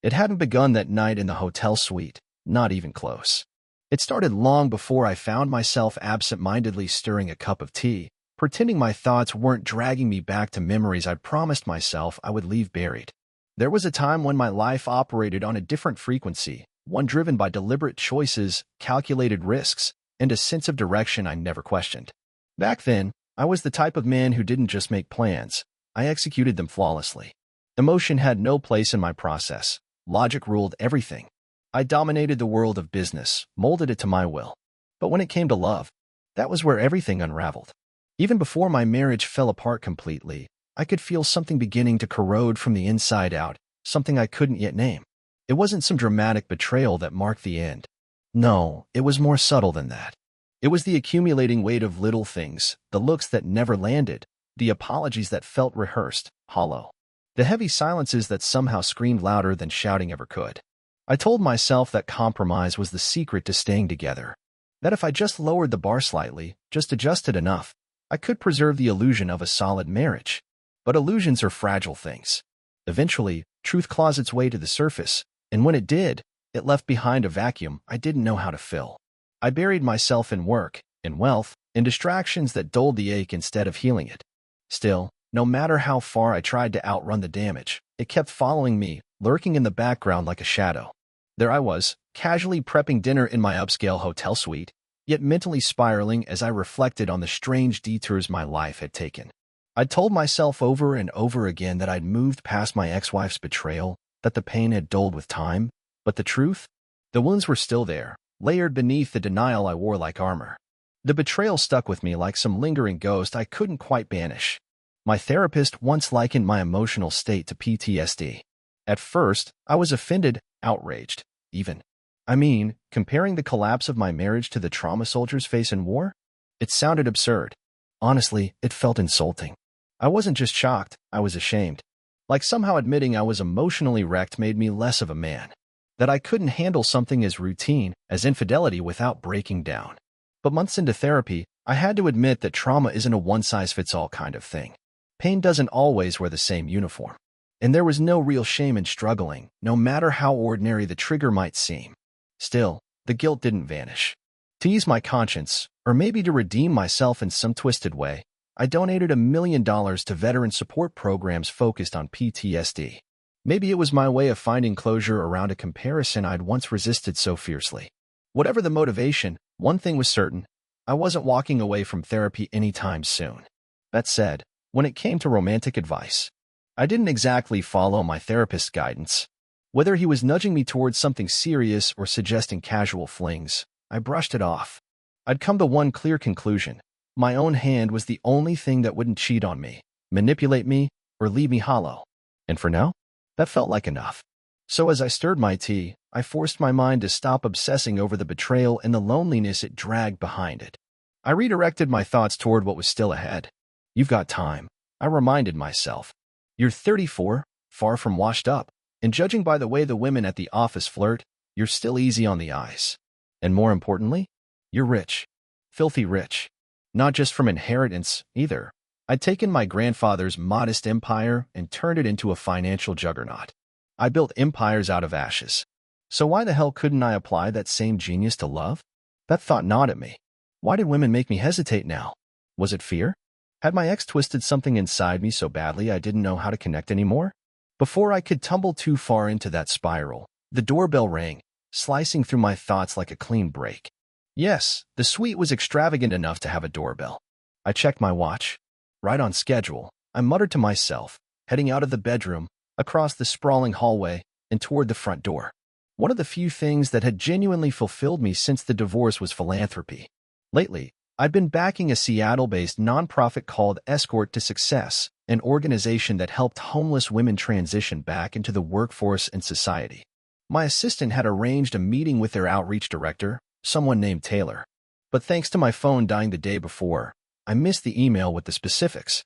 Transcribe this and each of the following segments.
It hadn't begun that night in the hotel suite, not even close. It started long before I found myself absent-mindedly stirring a cup of tea, pretending my thoughts weren't dragging me back to memories I'd promised myself I would leave buried. There was a time when my life operated on a different frequency, one driven by deliberate choices, calculated risks, and a sense of direction I never questioned. Back then, I was the type of man who didn't just make plans, I executed them flawlessly. Emotion had no place in my process. Logic ruled everything. I dominated the world of business, molded it to my will. But when it came to love, that was where everything unraveled. Even before my marriage fell apart completely, I could feel something beginning to corrode from the inside out, something I couldn't yet name. It wasn't some dramatic betrayal that marked the end. No, it was more subtle than that. It was the accumulating weight of little things, the looks that never landed, the apologies that felt rehearsed, hollow. The heavy silences that somehow screamed louder than shouting ever could. I told myself that compromise was the secret to staying together. That if I just lowered the bar slightly, just adjusted enough, I could preserve the illusion of a solid marriage. But illusions are fragile things. Eventually, truth claws its way to the surface, and when it did, it left behind a vacuum I didn't know how to fill. I buried myself in work, in wealth, in distractions that dulled the ache instead of healing it. Still, no matter how far I tried to outrun the damage, it kept following me, lurking in the background like a shadow. There I was, casually prepping dinner in my upscale hotel suite, yet mentally spiraling as I reflected on the strange detours my life had taken. I'd told myself over and over again that I'd moved past my ex-wife's betrayal, that the pain had dulled with time, but the truth? The wounds were still there, layered beneath the denial I wore like armor. The betrayal stuck with me like some lingering ghost I couldn't quite banish. My therapist once likened my emotional state to PTSD. At first, I was offended, outraged, even. Comparing the collapse of my marriage to the trauma soldiers face in war? It sounded absurd. Honestly, it felt insulting. I wasn't just shocked, I was ashamed. Like somehow admitting I was emotionally wrecked made me less of a man. That I couldn't handle something as routine as infidelity without breaking down. But months into therapy, I had to admit that trauma isn't a one-size-fits-all kind of thing. Pain doesn't always wear the same uniform. And there was no real shame in struggling, no matter how ordinary the trigger might seem. Still, the guilt didn't vanish. To ease my conscience, or maybe to redeem myself in some twisted way, I donated $1 million to veteran support programs focused on PTSD. Maybe it was my way of finding closure around a comparison I'd once resisted so fiercely. Whatever the motivation, one thing was certain, I wasn't walking away from therapy anytime soon. That said, when it came to romantic advice, I didn't exactly follow my therapist's guidance. Whether he was nudging me towards something serious or suggesting casual flings, I brushed it off. I'd come to one clear conclusion. My own hand was the only thing that wouldn't cheat on me, manipulate me, or leave me hollow. And for now, that felt like enough. So as I stirred my tea, I forced my mind to stop obsessing over the betrayal and the loneliness it dragged behind it. I redirected my thoughts toward what was still ahead. You've got time, I reminded myself. You're 34, far from washed up, and judging by the way the women at the office flirt, you're still easy on the eyes. And more importantly, you're rich. Filthy rich. Not just from inheritance, either. I'd taken my grandfather's modest empire and turned it into a financial juggernaut. I built empires out of ashes. So why the hell couldn't I apply that same genius to love? That thought gnawed at me. Why did women make me hesitate now? Was it fear? Had my ex twisted something inside me so badly I didn't know how to connect anymore? Before I could tumble too far into that spiral, the doorbell rang, slicing through my thoughts like a clean break. Yes, the suite was extravagant enough to have a doorbell. I checked my watch. Right on schedule, I muttered to myself, heading out of the bedroom, across the sprawling hallway, and toward the front door. One of the few things that had genuinely fulfilled me since the divorce was philanthropy. Lately, I'd been backing a Seattle-based nonprofit called Escort to Success, an organization that helped homeless women transition back into the workforce and society. My assistant had arranged a meeting with their outreach director, someone named Taylor. But thanks to my phone dying the day before, I missed the email with the specifics.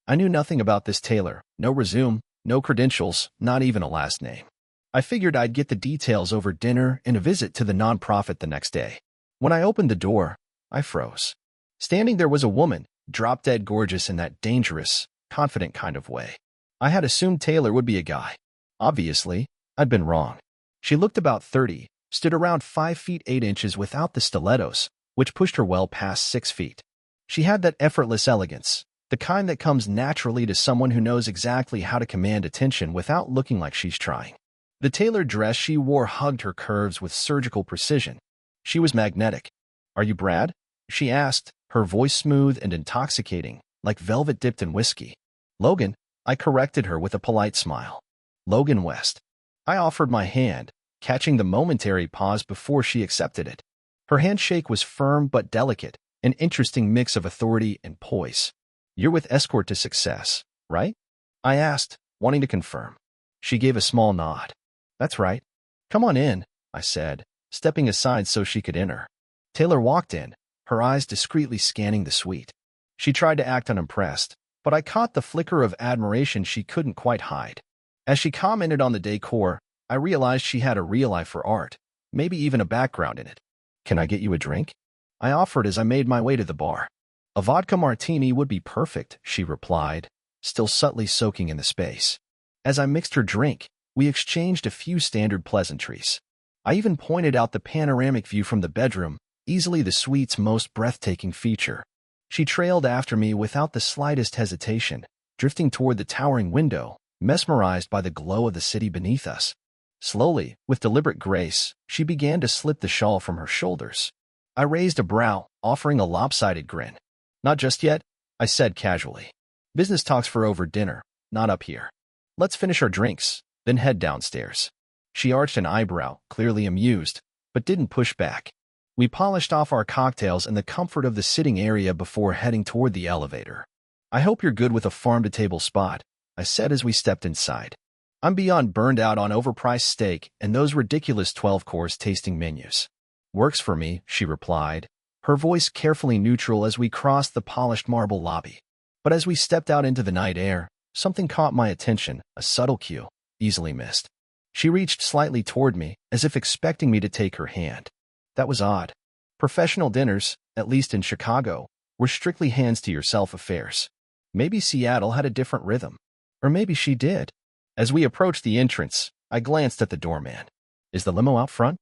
I knew nothing about this Taylor, no resume, no credentials, not even a last name. I figured I'd get the details over dinner and a visit to the nonprofit the next day. When I opened the door, I froze. Standing there was a woman, drop-dead gorgeous in that dangerous, confident kind of way. I had assumed Taylor would be a guy. Obviously, I'd been wrong. She looked about 30, stood around 5 feet 8 inches without the stilettos, which pushed her well past 6 feet. She had that effortless elegance, the kind that comes naturally to someone who knows exactly how to command attention without looking like she's trying. The tailored dress she wore hugged her curves with surgical precision. She was magnetic. "Are you Brad?" she asked, her voice smooth and intoxicating, like velvet dipped in whiskey. "Logan," I corrected her with a polite smile. "Logan West." I offered my hand, catching the momentary pause before she accepted it. Her handshake was firm but delicate, an interesting mix of authority and poise. "You're with Escort to Success, right?" I asked, wanting to confirm. She gave a small nod. "That's right." "Come on in," I said, stepping aside so she could enter. Taylor walked in, her eyes discreetly scanning the suite. She tried to act unimpressed, but I caught the flicker of admiration she couldn't quite hide. As she commented on the decor, I realized she had a real eye for art, maybe even a background in it. "Can I get you a drink?" I offered as I made my way to the bar. "A vodka martini would be perfect," she replied, still subtly soaking in the space. As I mixed her drink, we exchanged a few standard pleasantries. I even pointed out the panoramic view from the bedroom, easily the suite's most breathtaking feature. She trailed after me without the slightest hesitation, drifting toward the towering window, mesmerized by the glow of the city beneath us. Slowly, with deliberate grace, she began to slip the shawl from her shoulders. I raised a brow, offering a lopsided grin. "Not just yet," I said casually. "Business talks for over dinner, not up here. Let's finish our drinks, then head downstairs." She arched an eyebrow, clearly amused, but didn't push back. We polished off our cocktails in the comfort of the sitting area before heading toward the elevator. "I hope you're good with a farm-to-table spot," I said as we stepped inside. "I'm beyond burned out on overpriced steak and those ridiculous 12-course tasting menus." "Works for me," she replied, her voice carefully neutral as we crossed the polished marble lobby. But as we stepped out into the night air, something caught my attention, a subtle cue, easily missed. She reached slightly toward me, as if expecting me to take her hand. That was odd. Professional dinners, at least in Chicago, were strictly hands-to-yourself affairs. Maybe Seattle had a different rhythm. Or maybe she did. As we approached the entrance, I glanced at the doorman. "Is the limo out front?"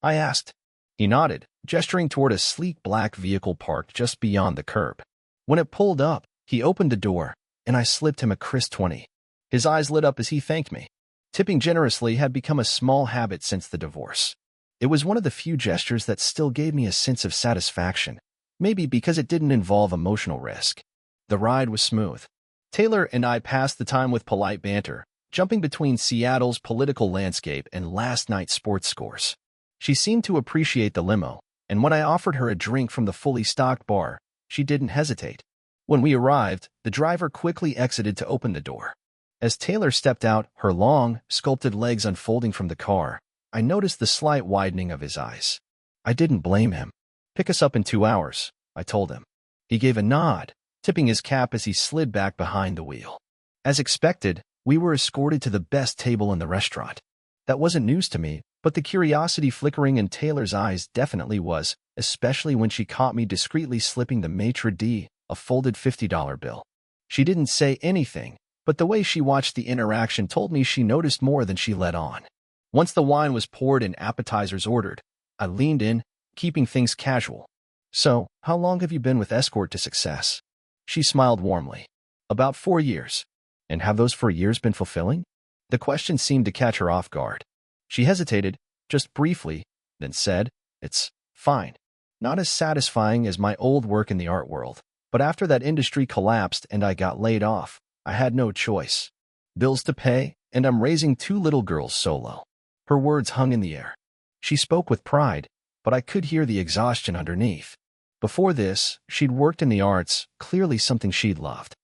I asked. He nodded, gesturing toward a sleek black vehicle parked just beyond the curb. When it pulled up, he opened the door, and I slipped him a crisp 20. His eyes lit up as he thanked me. Tipping generously had become a small habit since the divorce. It was one of the few gestures that still gave me a sense of satisfaction, maybe because it didn't involve emotional risk. The ride was smooth. Taylor and I passed the time with polite banter, jumping between Seattle's political landscape and last night's sports scores. She seemed to appreciate the limo, and when I offered her a drink from the fully stocked bar, she didn't hesitate. When we arrived, the driver quickly exited to open the door. As Taylor stepped out, her long, sculpted legs unfolding from the car, I noticed the slight widening of his eyes. I didn't blame him. "Pick us up in 2 hours," I told him. He gave a nod, tipping his cap as he slid back behind the wheel. As expected, we were escorted to the best table in the restaurant. That wasn't news to me, but the curiosity flickering in Taylor's eyes definitely was, especially when she caught me discreetly slipping the maitre d', a folded $50 bill. She didn't say anything, but the way she watched the interaction told me she noticed more than she let on. Once the wine was poured and appetizers ordered, I leaned in, keeping things casual. "So, how long have you been with Escort to Success?" She smiled warmly. "About 4 years." "And have those 4 years been fulfilling?" The question seemed to catch her off guard. She hesitated, just briefly, then said, "It's fine. Not as satisfying as my old work in the art world, but after that industry collapsed and I got laid off, I had no choice. Bills to pay, and I'm raising 2 little girls solo." Her words hung in the air. She spoke with pride, but I could hear the exhaustion underneath. Before this, she'd worked in the arts, clearly something she'd loved.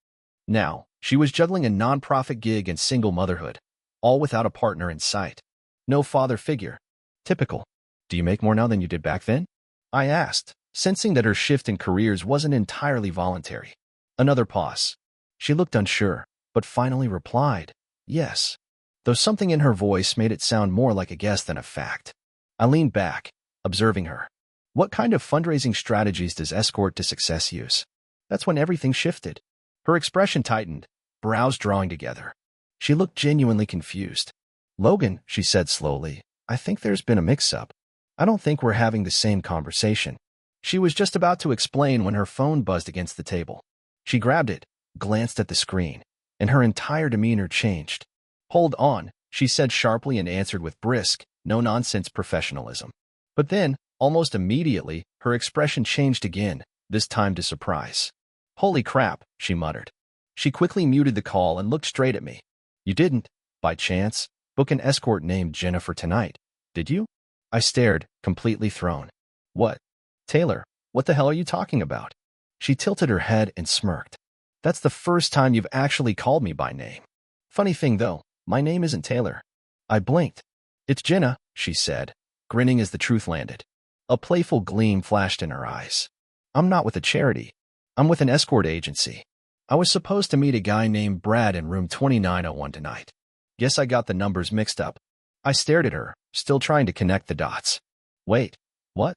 Now, she was juggling a nonprofit gig and single motherhood, all without a partner in sight. No father figure. Typical. "Do you make more now than you did back then?" I asked, sensing that her shift in careers wasn't entirely voluntary. Another pause. She looked unsure, but finally replied, "Yes," though something in her voice made it sound more like a guess than a fact. I leaned back, observing her. "What kind of fundraising strategies does Escort to Success use?" That's when everything shifted. Her expression tightened, brows drawing together. She looked genuinely confused. Logan, she said slowly, I think there's been a mix-up. I don't think we're having the same conversation. She was just about to explain when her phone buzzed against the table. She grabbed it, glanced at the screen, and her entire demeanor changed. Hold on, she said sharply and answered with brisk, no-nonsense professionalism. But then, almost immediately, her expression changed again, this time to surprise. Holy crap, she muttered. She quickly muted the call and looked straight at me. You didn't, by chance, book an escort named Jenna for tonight, did you? I stared, completely thrown. What? Taylor, what the hell are you talking about? She tilted her head and smirked. That's the first time you've actually called me by name. Funny thing though, my name isn't Taylor. I blinked. It's Jenna, she said, grinning as the truth landed. A playful gleam flashed in her eyes. I'm not with a charity. I'm with an escort agency. I was supposed to meet a guy named Brad in room 2901 tonight. Guess I got the numbers mixed up. I stared at her, still trying to connect the dots. Wait, what?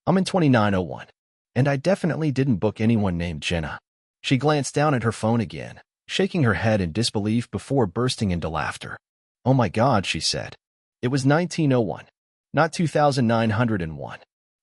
I'm in 2901. And I definitely didn't book anyone named Jenna. She glanced down at her phone again, shaking her head in disbelief before bursting into laughter. Oh my God, she said. It was 1901, not 2901.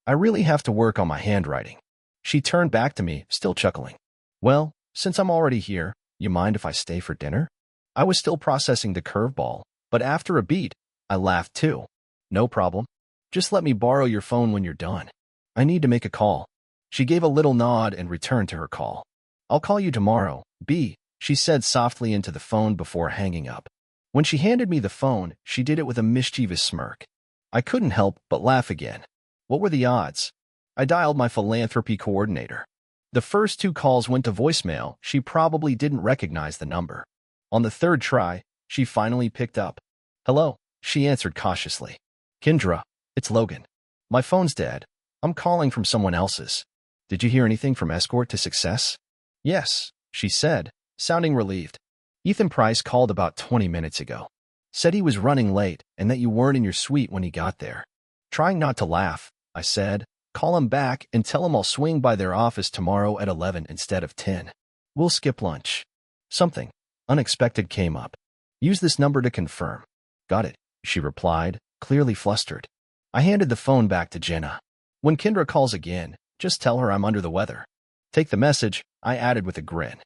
I really have to work on my handwriting. She turned back to me, still chuckling. Well, since I'm already here, you mind if I stay for dinner? I was still processing the curveball, but after a beat, I laughed too. No problem. Just let me borrow your phone when you're done. I need to make a call. She gave a little nod and returned to her call. I'll call you tomorrow, B, she said softly into the phone before hanging up. When she handed me the phone, she did it with a mischievous smirk. I couldn't help but laugh again. What were the odds? I dialed my philanthropy coordinator. The first 2 calls went to voicemail. She probably didn't recognize the number. On the 3rd try, she finally picked up. Hello, she answered cautiously. Kendra, it's Logan. My phone's dead. I'm calling from someone else's. Did you hear anything from Escort to Success? Yes, she said, sounding relieved. Ethan Price called about 20 minutes ago. Said he was running late and that you weren't in your suite when he got there. Trying not to laugh, I said, call him back and tell him I'll swing by their office tomorrow at 11 instead of 10. We'll skip lunch. Something unexpected came up. Use this number to confirm. Got it, she replied, clearly flustered. I handed the phone back to Jenna. When Kendra calls again, just tell her I'm under the weather. Take the message, I added with a grin.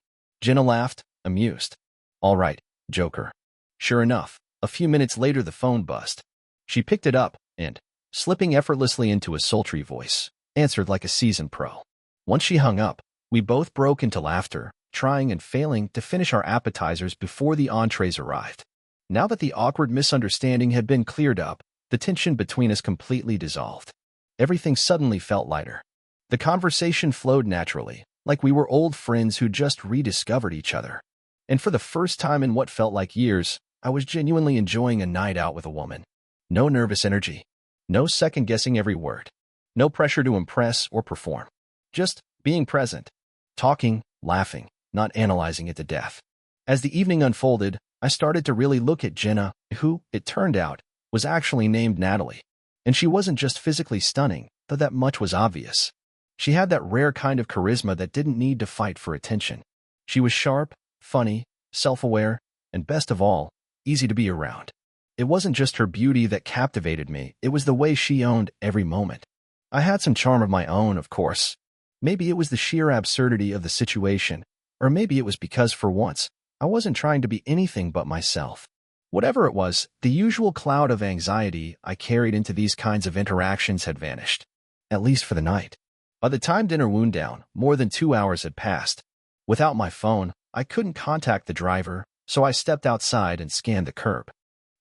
Jenna laughed, amused. All right, Joker. Sure enough, a few minutes later the phone buzzed. She picked it up and, slipping effortlessly into a sultry voice, answered like a seasoned pro. Once she hung up, we both broke into laughter, trying and failing to finish our appetizers before the entrees arrived. Now that the awkward misunderstanding had been cleared up, the tension between us completely dissolved. Everything suddenly felt lighter. The conversation flowed naturally, like we were old friends who just rediscovered each other. And for the first time in what felt like years, I was genuinely enjoying a night out with a woman. No nervous energy. No second-guessing every word. No pressure to impress or perform. Just being present. Talking, laughing, not analyzing it to death. As the evening unfolded, I started to really look at Jenna, who, it turned out, was actually named Natalie. And she wasn't just physically stunning, though that much was obvious. She had that rare kind of charisma that didn't need to fight for attention. She was sharp, funny, self-aware, and best of all, easy to be around. It wasn't just her beauty that captivated me, it was the way she owned every moment. I had some charm of my own, of course. Maybe it was the sheer absurdity of the situation, or maybe it was because, for once, I wasn't trying to be anything but myself. Whatever it was, the usual cloud of anxiety I carried into these kinds of interactions had vanished, at least for the night. By the time dinner wound down, more than 2 hours had passed. Without my phone, I couldn't contact the driver, so I stepped outside and scanned the curb.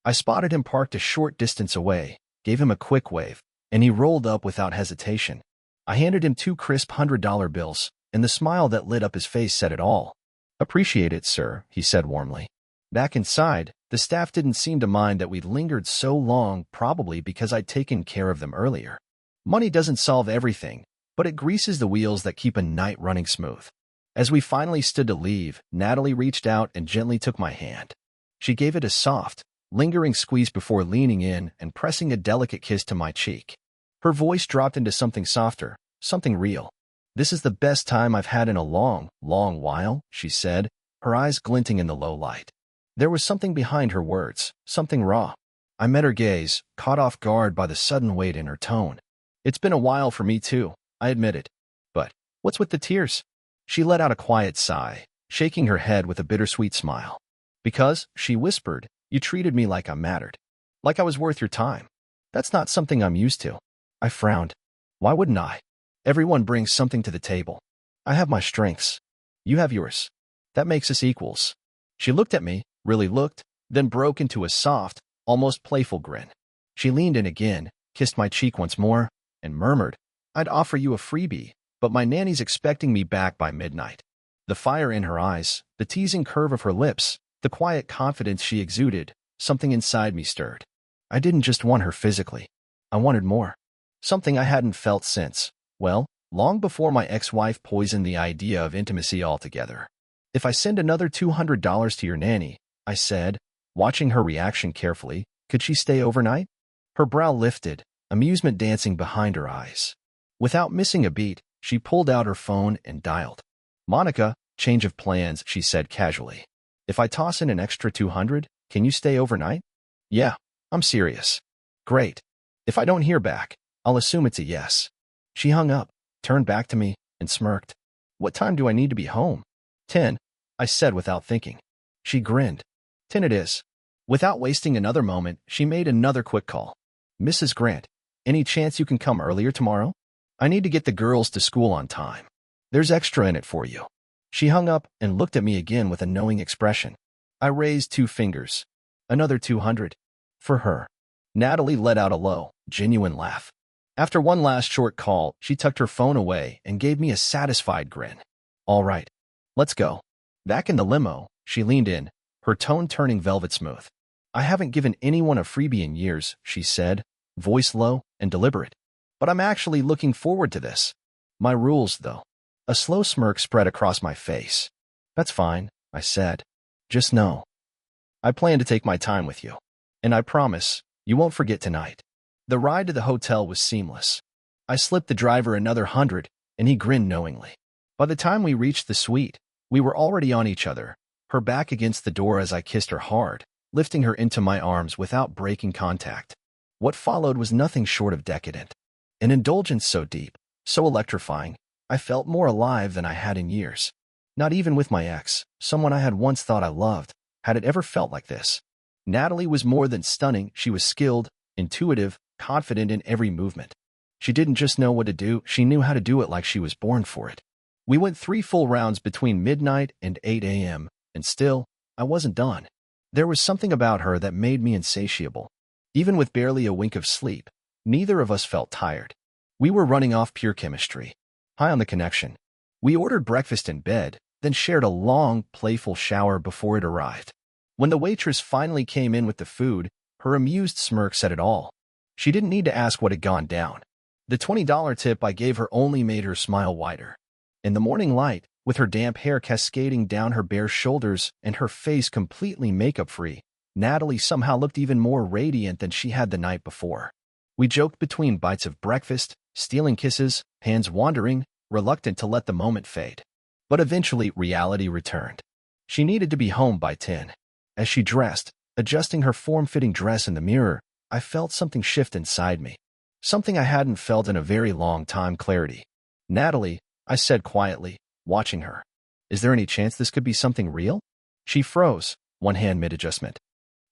I spotted him parked a short distance away, gave him a quick wave, and he rolled up without hesitation. I handed him 2 crisp $100 bills, and the smile that lit up his face said it all. Appreciate it, sir, he said warmly. Back inside, the staff didn't seem to mind that we'd lingered so long, probably because I'd taken care of them earlier. Money doesn't solve everything, but it greases the wheels that keep a night running smooth. As we finally stood to leave, Natalie reached out and gently took my hand. She gave it a soft, lingering squeeze before leaning in and pressing a delicate kiss to my cheek. Her voice dropped into something softer, something real. This is the best time I've had in a long, long while, she said, her eyes glinting in the low light. There was something behind her words, something raw. I met her gaze, caught off guard by the sudden weight in her tone. It's been a while for me too, I admitted. But what's with the tears? She let out a quiet sigh, shaking her head with a bittersweet smile. Because, she whispered, you treated me like I mattered. Like I was worth your time. That's not something I'm used to. I frowned. Why wouldn't I? Everyone brings something to the table. I have my strengths. You have yours. That makes us equals. She looked at me, really looked, then broke into a soft, almost playful grin. She leaned in again, kissed my cheek once more, and murmured, I'd offer you a freebie, but my nanny's expecting me back by midnight. The fire in her eyes, the teasing curve of her lips, the quiet confidence she exuded, something inside me stirred. I didn't just want her physically. I wanted more. Something I hadn't felt since, well, long before my ex-wife poisoned the idea of intimacy altogether. If I send another $200 to your nanny, I said, watching her reaction carefully, could she stay overnight? Her brow lifted, amusement dancing behind her eyes. Without missing a beat, she pulled out her phone and dialed. Monica, change of plans, she said casually. If I toss in an extra 200, can you stay overnight? Yeah, I'm serious. Great. If I don't hear back, I'll assume it's a yes. She hung up, turned back to me, and smirked. What time do I need to be home? 10, I said without thinking. She grinned. 10 it is. Without wasting another moment, she made another quick call. Mrs. Grant, any chance you can come earlier tomorrow? I need to get the girls to school on time. There's extra in it for you. She hung up and looked at me again with a knowing expression. I raised 2 fingers. Another 200. For her. Natalie let out a low, genuine laugh. After one last short call, she tucked her phone away and gave me a satisfied grin. All right. Let's go. Back in the limo, she leaned in, her tone turning velvet smooth. I haven't given anyone a freebie in years, she said, voice low and deliberate. But I'm actually looking forward to this. My rules, though. A slow smirk spread across my face. That's fine, I said. Just know. I plan to take my time with you. And I promise, you won't forget tonight. The ride to the hotel was seamless. I slipped the driver another 100, and he grinned knowingly. By the time we reached the suite, we were already on each other, her back against the door as I kissed her hard, lifting her into my arms without breaking contact. What followed was nothing short of decadent. An indulgence so deep, so electrifying, I felt more alive than I had in years. Not even with my ex, someone I had once thought I loved, had it ever felt like this. Natalie was more than stunning. She was skilled, intuitive, confident in every movement. She didn't just know what to do, she knew how to do it like she was born for it. We went 3 full rounds between midnight and 8 a.m., and still, I wasn't done. There was something about her that made me insatiable. Even with barely a wink of sleep, neither of us felt tired. We were running off pure chemistry. High on the connection. We ordered breakfast in bed, then shared a long, playful shower before it arrived. When the waitress finally came in with the food, her amused smirk said it all. She didn't need to ask what had gone down. The $20 tip I gave her only made her smile wider. In the morning light, with her damp hair cascading down her bare shoulders and her face completely makeup-free, Natalie somehow looked even more radiant than she had the night before. We joked between bites of breakfast, stealing kisses, hands wandering, reluctant to let the moment fade. But eventually, reality returned. She needed to be home by 10. As she dressed, adjusting her form-fitting dress in the mirror, I felt something shift inside me. Something I hadn't felt in a very long time. Clarity. Natalie, I said quietly, watching her. Is there any chance this could be something real? She froze, one hand mid-adjustment.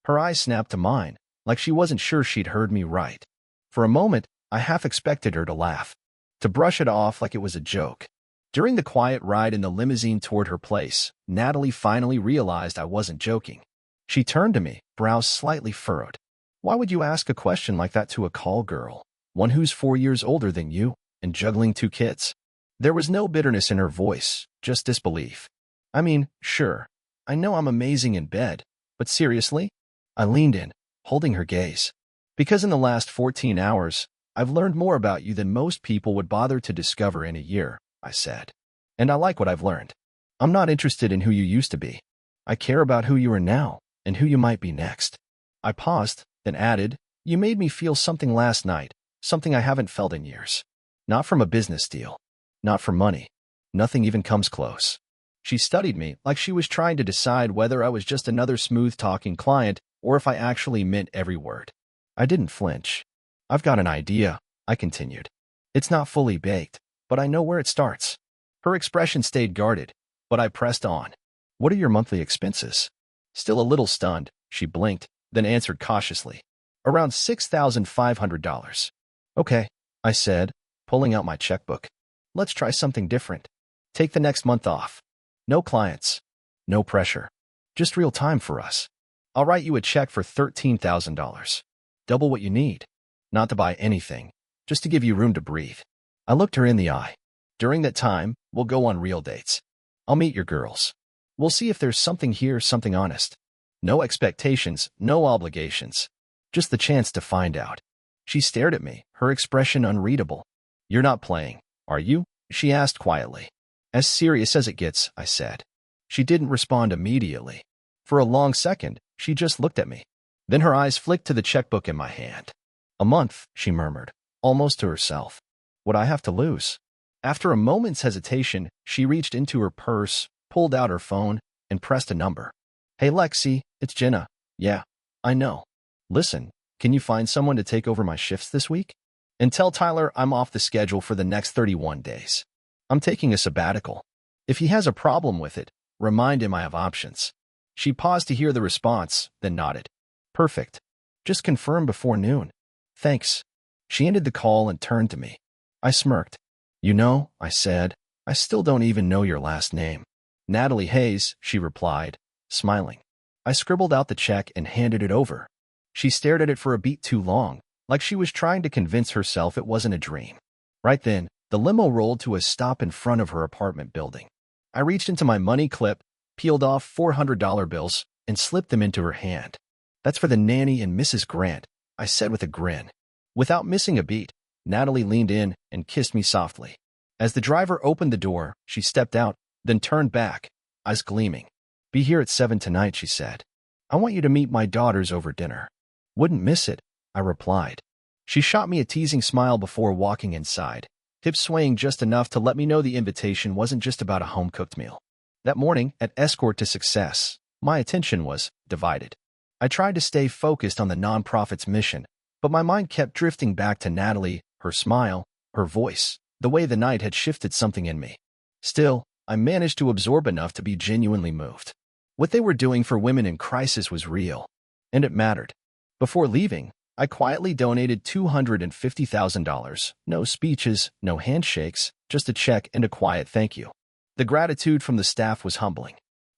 Her eyes snapped to mine, like she wasn't sure she'd heard me right. For a moment, I half expected her to laugh, to brush it off like it was a joke. During the quiet ride in the limousine toward her place, Natalie finally realized I wasn't joking. She turned to me, brows slightly furrowed. Why would you ask a question like that to a call girl, one who's 4 years older than you, and juggling 2 kids? There was no bitterness in her voice, just disbelief. I mean, sure, I know I'm amazing in bed, but seriously? I leaned in, holding her gaze. Because in the last 14 hours, I've learned more about you than most people would bother to discover in a year, I said. And I like what I've learned. I'm not interested in who you used to be. I care about who you are now, and who you might be next. I paused, then added, you made me feel something last night, something I haven't felt in years. Not from a business deal. Not for money. Nothing even comes close. She studied me like she was trying to decide whether I was just another smooth-talking client or if I actually meant every word. I didn't flinch. I've got an idea, I continued. It's not fully baked, but I know where it starts. Her expression stayed guarded, but I pressed on. What are your monthly expenses? Still a little stunned, she blinked, then answered cautiously. Around $6,500. Okay, I said, pulling out my checkbook. Let's try something different. Take the next month off. No clients. No pressure. Just real time for us. I'll write you a check for $13,000. Double what you need. Not to buy anything, just to give you room to breathe. I looked her in the eye. During that time, we'll go on real dates. I'll meet your girls. We'll see if there's something here, something honest. No expectations, no obligations. Just the chance to find out. She stared at me, her expression unreadable. You're not playing, are you? She asked quietly. As serious as it gets, I said. She didn't respond immediately. For a long second, she just looked at me. Then her eyes flicked to the checkbook in my hand. A month, she murmured, almost to herself. What I have to lose? After a moment's hesitation, she reached into her purse, pulled out her phone, and pressed a number. Hey Lexi, it's Jenna. Yeah, I know. Listen, can you find someone to take over my shifts this week? And tell Tyler I'm off the schedule for the next 31 days. I'm taking a sabbatical. If he has a problem with it, remind him I have options. She paused to hear the response, then nodded. Perfect. Just confirm before noon. Thanks. She ended the call and turned to me. I smirked. You know, I said, I still don't even know your last name. Natalie Hayes, she replied, smiling. I scribbled out the check and handed it over. She stared at it for a beat too long, like she was trying to convince herself it wasn't a dream. Right then, the limo rolled to a stop in front of her apartment building. I reached into my money clip, peeled off $400 bills, and slipped them into her hand. That's for the nanny and Mrs. Grant, I said with a grin. Without missing a beat, Natalie leaned in and kissed me softly. As the driver opened the door, she stepped out, then turned back, eyes gleaming. Be here at 7 tonight, she said. I want you to meet my daughters over dinner. Wouldn't miss it, I replied. She shot me a teasing smile before walking inside, hips swaying just enough to let me know the invitation wasn't just about a home-cooked meal. That morning, at Escort to Success, my attention was divided. I tried to stay focused on the nonprofit's mission, but my mind kept drifting back to Natalie, her smile, her voice, the way the night had shifted something in me. Still, I managed to absorb enough to be genuinely moved. What they were doing for women in crisis was real, and it mattered. Before leaving, I quietly donated $250,000. No speeches, no handshakes, just a check and a quiet thank you. The gratitude from the staff was humbling.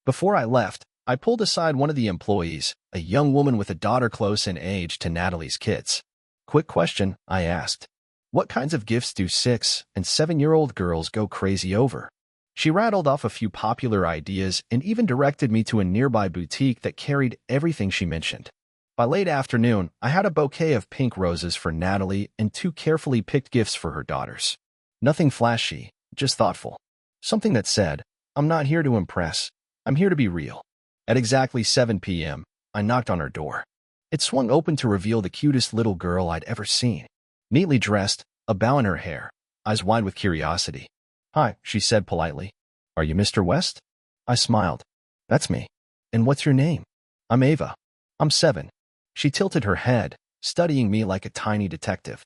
Before I left, I pulled aside one of the employees, a young woman with a daughter close in age to Natalie's kids. Quick question, I asked. What kinds of gifts do 6- and 7-year-old girls go crazy over? She rattled off a few popular ideas and even directed me to a nearby boutique that carried everything she mentioned. By late afternoon, I had a bouquet of pink roses for Natalie and 2 carefully picked gifts for her daughters. Nothing flashy, just thoughtful. Something that said, I'm not here to impress, I'm here to be real. At exactly 7 p.m., I knocked on her door. It swung open to reveal the cutest little girl I'd ever seen. Neatly dressed, a bow in her hair, eyes wide with curiosity. Hi, she said politely. Are you Mr. West? I smiled. That's me. And what's your name? I'm Ava. I'm 7. She tilted her head, studying me like a tiny detective.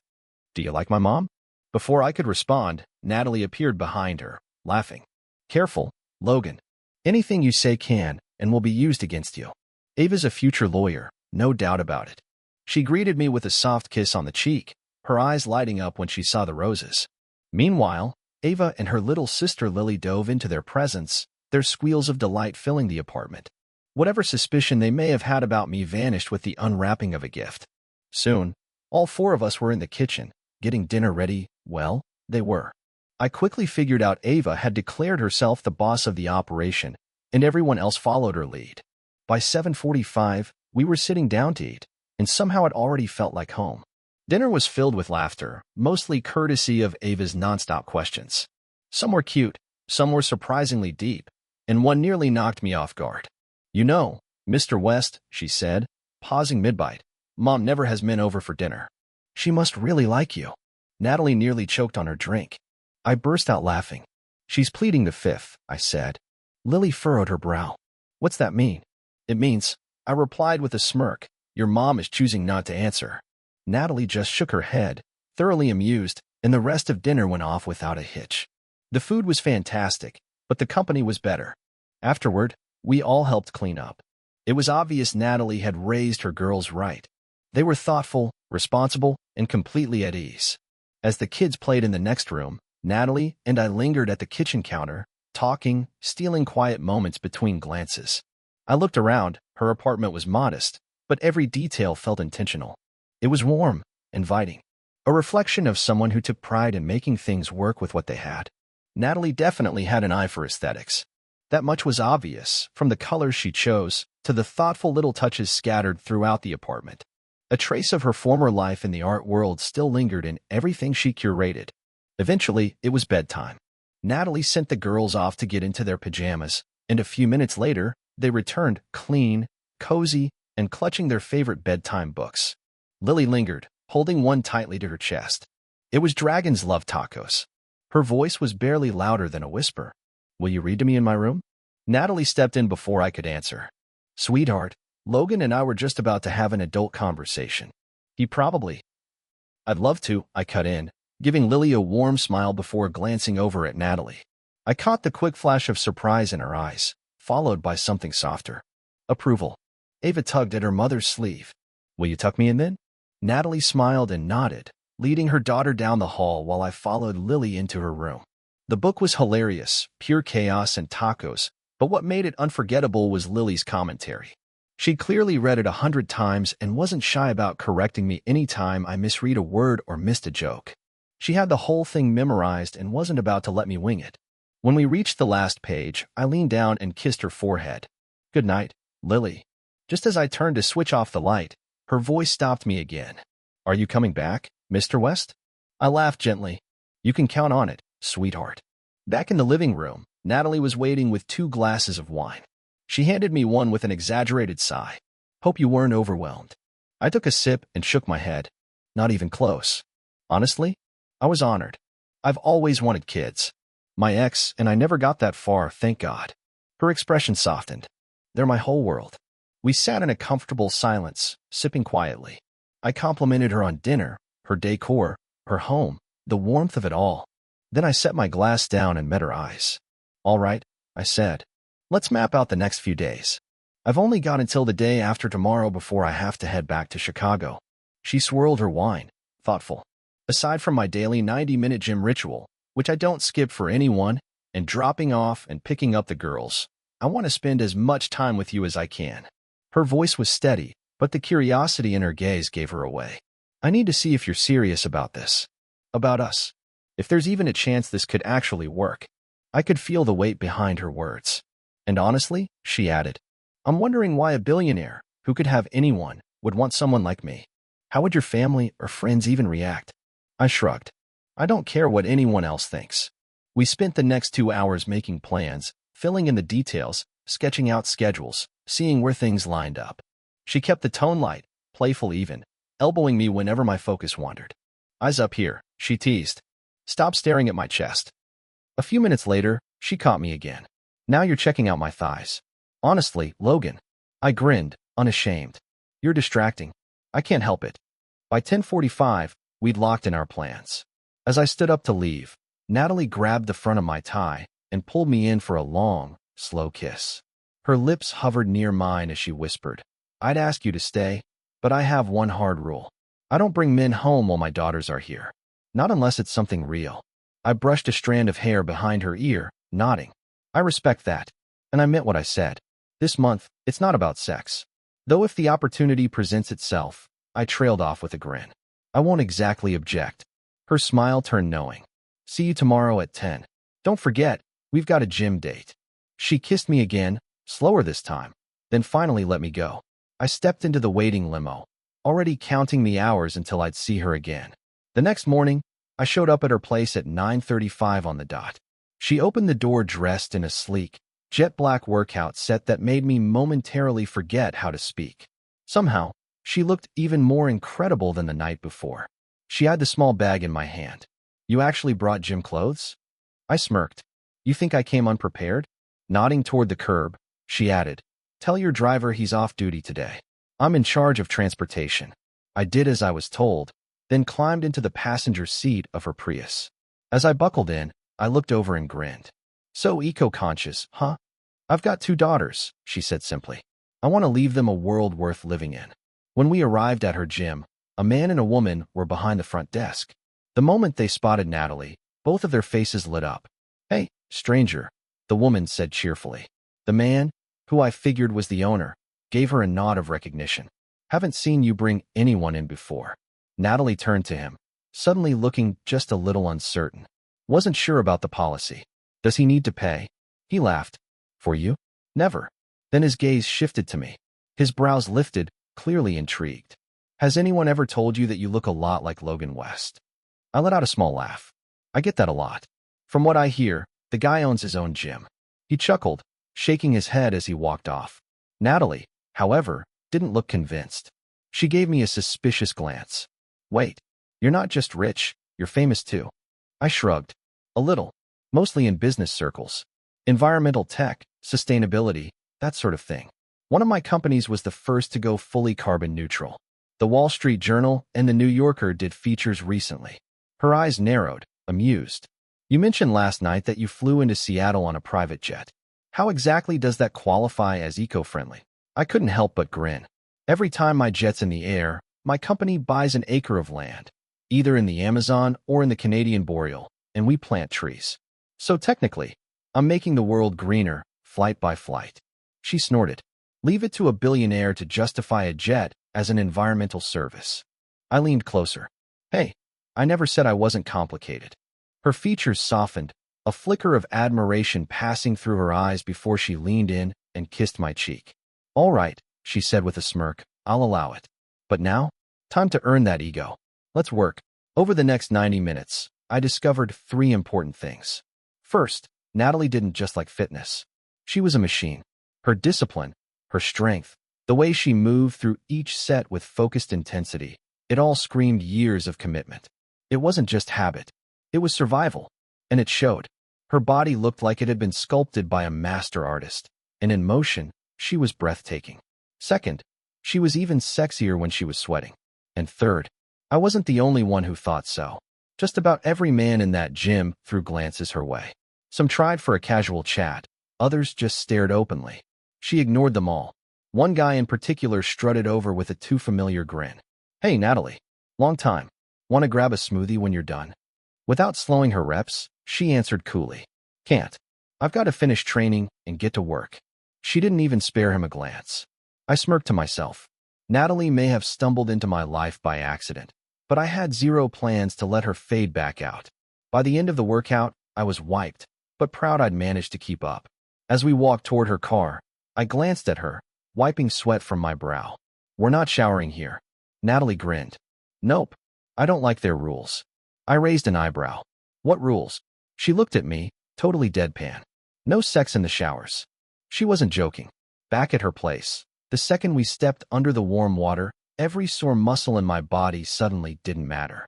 Do you like my mom? Before I could respond, Natalie appeared behind her, laughing. Careful, Logan. Anything you say can and will be used against you. Ava's a future lawyer, no doubt about it. She greeted me with a soft kiss on the cheek, her eyes lighting up when she saw the roses. Meanwhile, Ava and her little sister Lily dove into their presence, their squeals of delight filling the apartment. Whatever suspicion they may have had about me vanished with the unwrapping of a gift. Soon, all 4 of us were in the kitchen, getting dinner ready. Well, they were. I quickly figured out Ava had declared herself the boss of the operation, and everyone else followed her lead. By 7:45, we were sitting down to eat, and somehow it already felt like home. Dinner was filled with laughter, mostly courtesy of Ava's nonstop questions. Some were cute, some were surprisingly deep, and one nearly knocked me off guard. You know, Mr. West, she said, pausing mid-bite, Mom never has men over for dinner. She must really like you. Natalie nearly choked on her drink. I burst out laughing. She's pleading the 5th, I said. Lily furrowed her brow. What's that mean? It means, I replied with a smirk, your mom is choosing not to answer. Natalie just shook her head, thoroughly amused, and the rest of dinner went off without a hitch. The food was fantastic, but the company was better. Afterward, we all helped clean up. It was obvious Natalie had raised her girls right. They were thoughtful, responsible, and completely at ease. As the kids played in the next room, Natalie and I lingered at the kitchen counter, talking, stealing quiet moments between glances. I looked around. Her apartment was modest, but every detail felt intentional. It was warm, inviting, a reflection of someone who took pride in making things work with what they had. Natalie definitely had an eye for aesthetics. That much was obvious, from the colors she chose to the thoughtful little touches scattered throughout the apartment. A trace of her former life in the art world still lingered in everything she curated. Eventually, it was bedtime. Natalie sent the girls off to get into their pajamas, and a few minutes later, they returned clean, cozy, and clutching their favorite bedtime books. Lily lingered, holding one tightly to her chest. It was Dragon's Love Tacos. Her voice was barely louder than a whisper. "Will you read to me in my room?" Natalie stepped in before I could answer. "Sweetheart, Logan and I were just about to have an adult conversation. He probably—" "I'd love to," I cut in, giving Lily a warm smile before glancing over at Natalie. I caught the quick flash of surprise in her eyes, followed by something softer. Approval. Ava tugged at her mother's sleeve. "Will you tuck me in then?" Natalie smiled and nodded, leading her daughter down the hall while I followed Lily into her room. The book was hilarious, pure chaos and tacos, but what made it unforgettable was Lily's commentary. She'd clearly read it 100 times and wasn't shy about correcting me any time I misread a word or missed a joke. She had the whole thing memorized and wasn't about to let me wing it. When we reached the last page, I leaned down and kissed her forehead. "Good night, Lily." Just as I turned to switch off the light, her voice stopped me again. "Are you coming back, Mr. West?" I laughed gently. "You can count on it, sweetheart." Back in the living room, Natalie was waiting with 2 glasses of wine. She handed me one with an exaggerated sigh. "Hope you weren't overwhelmed." I took a sip and shook my head. "Not even close." Honestly, I was honored. I've always wanted kids. My ex and I never got that far, thank God. Her expression softened. "They're my whole world." We sat in a comfortable silence, sipping quietly. I complimented her on dinner, her decor, her home, the warmth of it all. Then I set my glass down and met her eyes. "All right," I said. "Let's map out the next few days. I've only got until the day after tomorrow before I have to head back to Chicago." She swirled her wine, thoughtful. "Aside from my daily 90-minute gym ritual, which I don't skip for anyone, and dropping off and picking up the girls, I want to spend as much time with you as I can." Her voice was steady, but the curiosity in her gaze gave her away. "I need to see if you're serious about this. About us. If there's even a chance this could actually work." I could feel the weight behind her words. "And honestly," she added, "I'm wondering why a billionaire, who could have anyone, would want someone like me. How would your family or friends even react?" I shrugged. "I don't care what anyone else thinks." We spent the next 2 hours making plans, filling in the details, sketching out schedules, seeing where things lined up. She kept the tone light, playful even, elbowing me whenever my focus wandered. "Eyes up here," she teased. "Stop staring at my chest." A few minutes later, she caught me again. "Now you're checking out my thighs." "Honestly, Logan." I grinned, unashamed. "You're distracting. I can't help it." By 10:45, we'd locked in our plans. As I stood up to leave, Natalie grabbed the front of my tie and pulled me in for a long, slow kiss. Her lips hovered near mine as she whispered, "I'd ask you to stay, but I have one hard rule. I don't bring men home while my daughters are here. Not unless it's something real." I brushed a strand of hair behind her ear, nodding. "I respect that." And I meant what I said. This month, it's not about sex. Though if the opportunity presents itself, I trailed off with a grin. "I won't exactly object." Her smile turned knowing. "See you tomorrow at 10. Don't forget, we've got a gym date." She kissed me again, slower this time, then finally let me go. I stepped into the waiting limo, already counting the hours until I'd see her again. The next morning, I showed up at her place at 9:35 on the dot. She opened the door dressed in a sleek, jet black workout set that made me momentarily forget how to speak. Somehow, she looked even more incredible than the night before. She had the small bag in my hand. "You actually brought gym clothes?" I smirked. "You think I came unprepared?" Nodding toward the curb, she added, "Tell your driver he's off duty today. I'm in charge of transportation." I did as I was told, then climbed into the passenger seat of her Prius. As I buckled in, I looked over and grinned. So eco-conscious, huh? I've got 2 daughters, she said simply. I want to leave them a world worth living in. When we arrived at her gym, a man and a woman were behind the front desk. The moment they spotted Natalie, both of their faces lit up. Hey, stranger, the woman said cheerfully. The man, who I figured was the owner, gave her a nod of recognition. Haven't seen you bring anyone in before. Natalie turned to him, suddenly looking just a little uncertain. Wasn't sure about the policy. Does he need to pay? He laughed. For you? Never. Then his gaze shifted to me. His brows lifted, clearly intrigued. Has anyone ever told you that you look a lot like Logan West? I let out a small laugh. I get that a lot. From what I hear, the guy owns his own gym. He chuckled, shaking his head as he walked off. Natalie, however, didn't look convinced. She gave me a suspicious glance. Wait, you're not just rich, you're famous too. I shrugged. A little. Mostly in business circles. Environmental tech, sustainability, that sort of thing. One of my companies was the first to go fully carbon neutral. The Wall Street Journal and the New Yorker did features recently. Her eyes narrowed, amused. You mentioned last night that you flew into Seattle on a private jet. How exactly does that qualify as eco-friendly? I couldn't help but grin. Every time my jet's in the air, my company buys an acre of land, either in the Amazon or in the Canadian Boreal, and we plant trees. So technically, I'm making the world greener, flight by flight. She snorted. Leave it to a billionaire to justify a jet as an environmental service. I leaned closer. Hey, I never said I wasn't complicated. Her features softened, a flicker of admiration passing through her eyes before she leaned in and kissed my cheek. All right, she said with a smirk, I'll allow it. But now, time to earn that ego. Let's work. Over the next 90 minutes, I discovered 3 important things. First, Natalie didn't just like fitness. She was a machine. Her discipline, her strength, the way she moved through each set with focused intensity, it all screamed years of commitment. It wasn't just habit. It was survival. And it showed. Her body looked like it had been sculpted by a master artist. And in motion, she was breathtaking. Second, she was even sexier when she was sweating. And third, I wasn't the only one who thought so. Just about every man in that gym threw glances her way. Some tried for a casual chat. Others just stared openly. She ignored them all. One guy in particular strutted over with a too familiar grin. Hey, Natalie. Long time. Want to grab a smoothie when you're done? Without slowing her reps, she answered coolly. Can't. I've got to finish training and get to work. She didn't even spare him a glance. I smirked to myself. Natalie may have stumbled into my life by accident, but I had zero plans to let her fade back out. By the end of the workout, I was wiped, but proud I'd managed to keep up. As we walked toward her car, I glanced at her, wiping sweat from my brow. We're not showering here. Natalie grinned. Nope. I don't like their rules. I raised an eyebrow. What rules? She looked at me, totally deadpan. No sex in the showers. She wasn't joking. Back at her place, the second we stepped under the warm water, every sore muscle in my body suddenly didn't matter.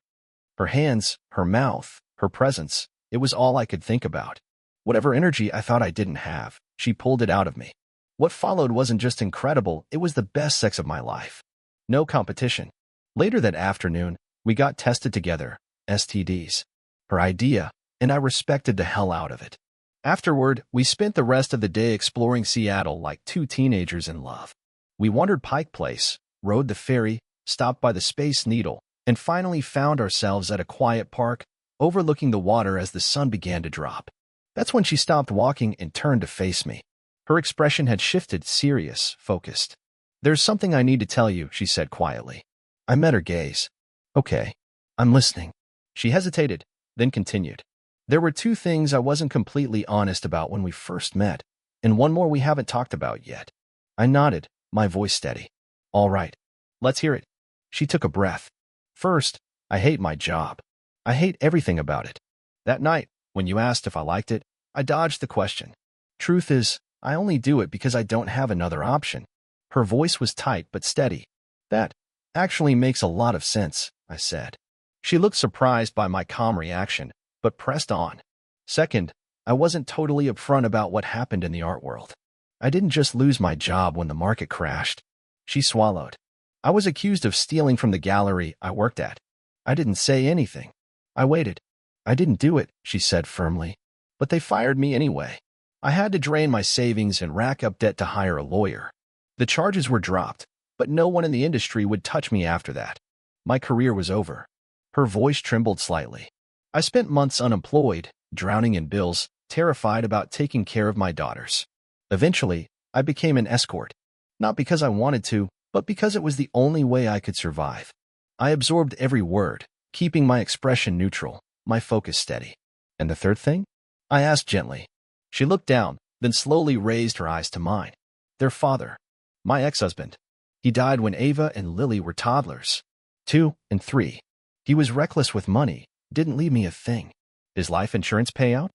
Her hands, her mouth, her presence, it was all I could think about. Whatever energy I thought I didn't have, she pulled it out of me. What followed wasn't just incredible, it was the best sex of my life. No competition. Later that afternoon, we got tested together, STDs. Her idea, and I respected the hell out of it. Afterward, we spent the rest of the day exploring Seattle like 2 teenagers in love. We wandered Pike Place, rode the ferry, stopped by the Space Needle, and finally found ourselves at a quiet park, overlooking the water as the sun began to drop. That's when she stopped walking and turned to face me. Her expression had shifted, serious, focused. There's something I need to tell you, she said quietly. I met her gaze. Okay, I'm listening. She hesitated, then continued. There were 2 things I wasn't completely honest about when we first met, and one more we haven't talked about yet. I nodded, my voice steady. All right, let's hear it. She took a breath. First, I hate my job. I hate everything about it. That night, when you asked if I liked it, I dodged the question. Truth is, I only do it because I don't have another option. Her voice was tight but steady. That actually makes a lot of sense, I said. She looked surprised by my calm reaction, but pressed on. Second, I wasn't totally upfront about what happened in the art world. I didn't just lose my job when the market crashed. She swallowed. I was accused of stealing from the gallery I worked at. I didn't say anything. I waited. I didn't do it, she said firmly. But they fired me anyway. I had to drain my savings and rack up debt to hire a lawyer. The charges were dropped, but no one in the industry would touch me after that. My career was over. Her voice trembled slightly. I spent months unemployed, drowning in bills, terrified about taking care of my daughters. Eventually, I became an escort. Not because I wanted to, but because it was the only way I could survive. I absorbed every word, keeping my expression neutral, my focus steady. And the third thing? I asked gently. She looked down, then slowly raised her eyes to mine. Their father. My ex-husband. He died when Ava and Lily were toddlers. 2 and 3. He was reckless with money, didn't leave me a thing. His life insurance payout?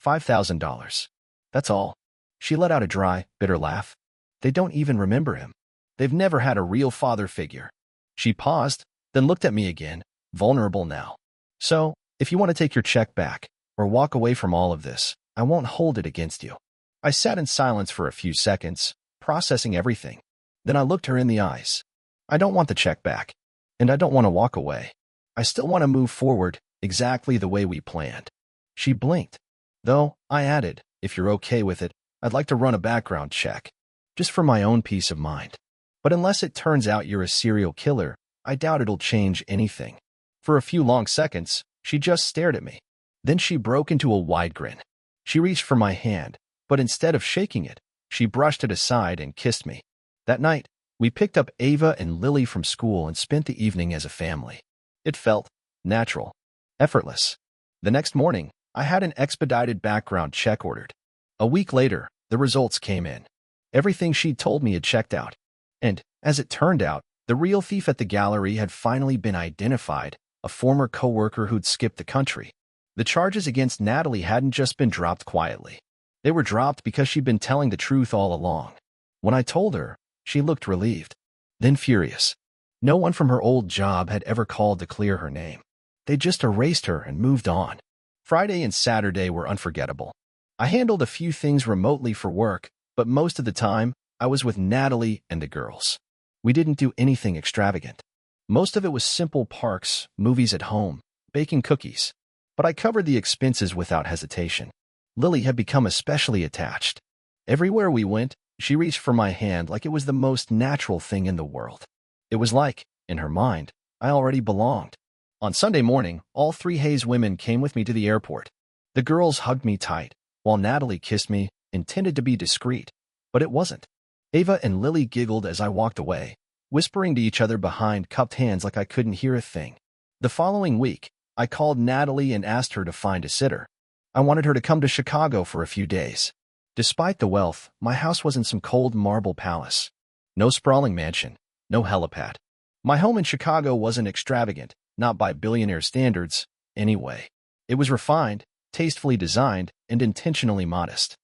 $5,000. That's all. She let out a dry, bitter laugh. They don't even remember him. They've never had a real father figure. She paused, then looked at me again, vulnerable now. So, if you want to take your check back, or walk away from all of this, I won't hold it against you. I sat in silence for a few seconds, processing everything. Then I looked her in the eyes. I don't want the check back, and I don't want to walk away. I still want to move forward, exactly the way we planned. She blinked. Though, I added, if you're okay with it, I'd like to run a background check, just for my own peace of mind. But unless it turns out you're a serial killer, I doubt it'll change anything. For a few long seconds, she just stared at me. Then she broke into a wide grin. She reached for my hand, but instead of shaking it, she brushed it aside and kissed me. That night, we picked up Ava and Lily from school and spent the evening as a family. It felt natural, effortless. The next morning, I had an expedited background check ordered. A week later, the results came in. Everything she'd told me had checked out. And, as it turned out, the real thief at the gallery had finally been identified, a former coworker who'd skipped the country. The charges against Natalie hadn't just been dropped quietly. They were dropped because she'd been telling the truth all along. When I told her, she looked relieved, then furious. No one from her old job had ever called to clear her name. They just erased her and moved on. Friday and Saturday were unforgettable. I handled a few things remotely for work, but most of the time, I was with Natalie and the girls. We didn't do anything extravagant. Most of it was simple parks, movies at home, baking cookies. But I covered the expenses without hesitation. Lily had become especially attached. Everywhere we went, she reached for my hand like it was the most natural thing in the world. It was like, in her mind, I already belonged. On Sunday morning, all 3 Hayes women came with me to the airport. The girls hugged me tight, while Natalie kissed me, intended to be discreet. But it wasn't. Ava and Lily giggled as I walked away, whispering to each other behind cupped hands like I couldn't hear a thing. The following week, I called Natalie and asked her to find a sitter. I wanted her to come to Chicago for a few days. Despite the wealth, my house wasn't some cold marble palace. No sprawling mansion, no helipad. My home in Chicago wasn't extravagant, not by billionaire standards, anyway. It was refined, tastefully designed, and intentionally modest.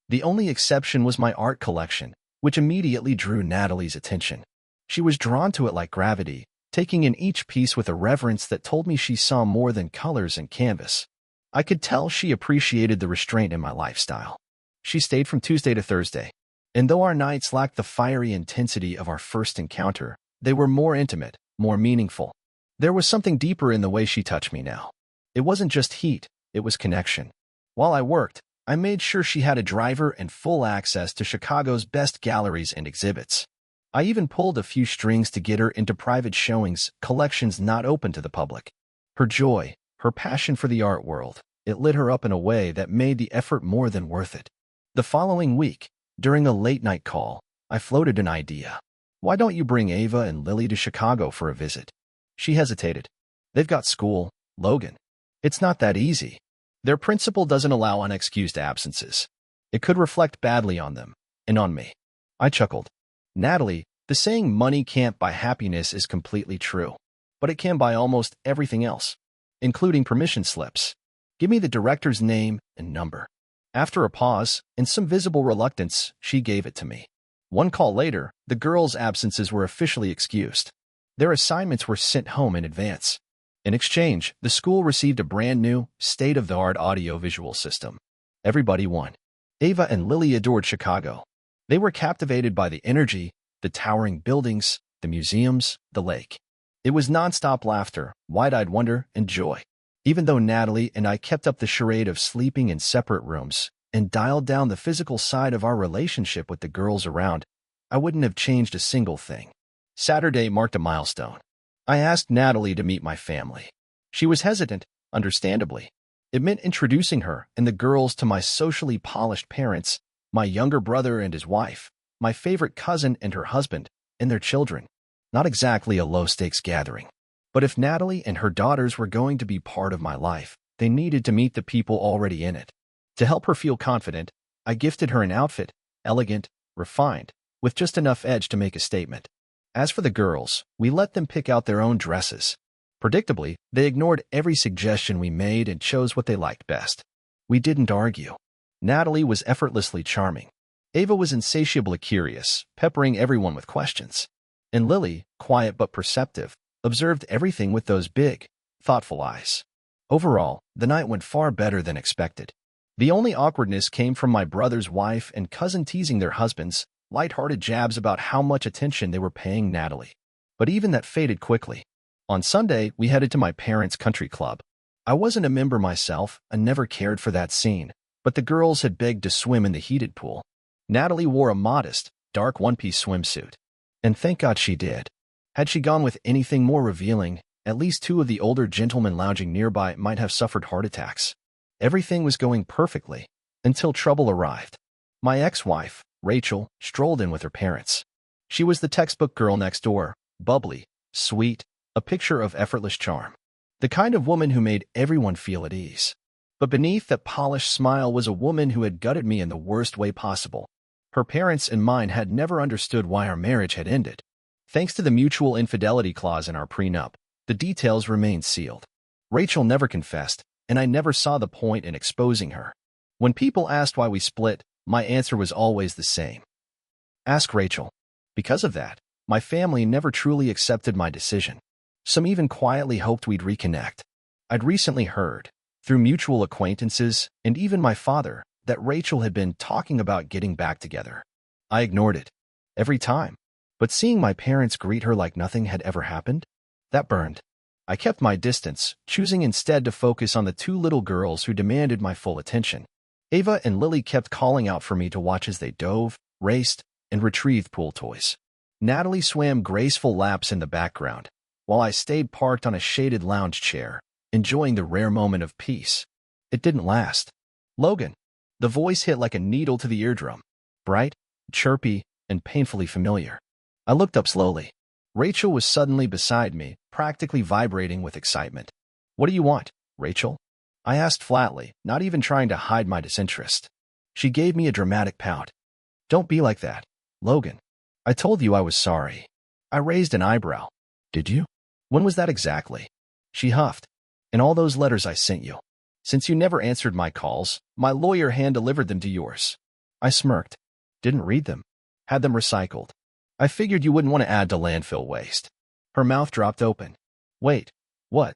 The only exception was my art collection, which immediately drew Natalie's attention. She was drawn to it like gravity, taking in each piece with a reverence that told me she saw more than colors and canvas. I could tell she appreciated the restraint in my lifestyle. She stayed from Tuesday to Thursday, and though our nights lacked the fiery intensity of our first encounter, they were more intimate, more meaningful. There was something deeper in the way she touched me now. It wasn't just heat, it was connection. While I worked, I made sure she had a driver and full access to Chicago's best galleries and exhibits. I even pulled a few strings to get her into private showings, collections not open to the public. Her joy, her passion for the art world, it lit her up in a way that made the effort more than worth it. The following week, during a late-night call, I floated an idea. Why don't you bring Ava and Lily to Chicago for a visit? She hesitated. They've got school, Logan. It's not that easy. Their principal doesn't allow unexcused absences. It could reflect badly on them, and on me. I chuckled. Natalie, the saying money can't buy happiness is completely true, but it can buy almost everything else, including permission slips. Give me the director's name and number. After a pause and some visible reluctance, she gave it to me. One call later, the girls' absences were officially excused. Their assignments were sent home in advance. In exchange, the school received a brand new, state-of-the-art audio-visual system. Everybody won. Ava and Lily adored Chicago. They were captivated by the energy, the towering buildings, the museums, the lake. It was nonstop laughter, wide-eyed wonder, and joy. Even though Natalie and I kept up the charade of sleeping in separate rooms and dialed down the physical side of our relationship with the girls around, I wouldn't have changed a single thing. Saturday marked a milestone. I asked Natalie to meet my family. She was hesitant, understandably. It meant introducing her and the girls to my socially polished parents, my younger brother and his wife, my favorite cousin and her husband, and their children. Not exactly a low-stakes gathering. But if Natalie and her daughters were going to be part of my life, they needed to meet the people already in it. To help her feel confident, I gifted her an outfit, elegant, refined, with just enough edge to make a statement. As for the girls, we let them pick out their own dresses. Predictably, they ignored every suggestion we made and chose what they liked best. We didn't argue. Natalie was effortlessly charming. Ava was insatiably curious, peppering everyone with questions. And Lily, quiet but perceptive, observed everything with those big, thoughtful eyes. Overall, the night went far better than expected. The only awkwardness came from my brother's wife and cousin teasing their husbands, light-hearted jabs about how much attention they were paying Natalie. But even that faded quickly. On Sunday, we headed to my parents' country club. I wasn't a member myself and never cared for that scene, but the girls had begged to swim in the heated pool. Natalie wore a modest, dark one-piece swimsuit. And thank God she did. Had she gone with anything more revealing, at least two of the older gentlemen lounging nearby might have suffered heart attacks. Everything was going perfectly, until trouble arrived. My ex-wife, Rachel, strolled in with her parents. She was the textbook girl next door, bubbly, sweet, a picture of effortless charm. The kind of woman who made everyone feel at ease. But beneath that polished smile was a woman who had gutted me in the worst way possible. Her parents and mine had never understood why our marriage had ended. Thanks to the mutual infidelity clause in our prenup, the details remained sealed. Rachel never confessed, and I never saw the point in exposing her. When people asked why we split, my answer was always the same. Ask Rachel. Because of that, my family never truly accepted my decision. Some even quietly hoped we'd reconnect. I'd recently heard, through mutual acquaintances and even my father, that Rachel had been talking about getting back together. I ignored it. Every time. But seeing my parents greet her like nothing had ever happened, that burned. I kept my distance, choosing instead to focus on the two little girls who demanded my full attention. Ava and Lily kept calling out for me to watch as they dove, raced, and retrieved pool toys. Natalie swam graceful laps in the background, while I stayed parked on a shaded lounge chair, enjoying the rare moment of peace. It didn't last. Logan. The voice hit like a needle to the eardrum. Bright, chirpy, and painfully familiar. I looked up slowly. Rachel was suddenly beside me, practically vibrating with excitement. What do you want, Rachel? I asked flatly, not even trying to hide my disinterest. She gave me a dramatic pout. Don't be like that, Logan. I told you I was sorry. I raised an eyebrow. Did you? When was that exactly? She huffed. In all those letters I sent you. Since you never answered my calls, my lawyer hand-delivered them to yours. I smirked. Didn't read them. Had them recycled. I figured you wouldn't want to add to landfill waste. Her mouth dropped open. Wait, what?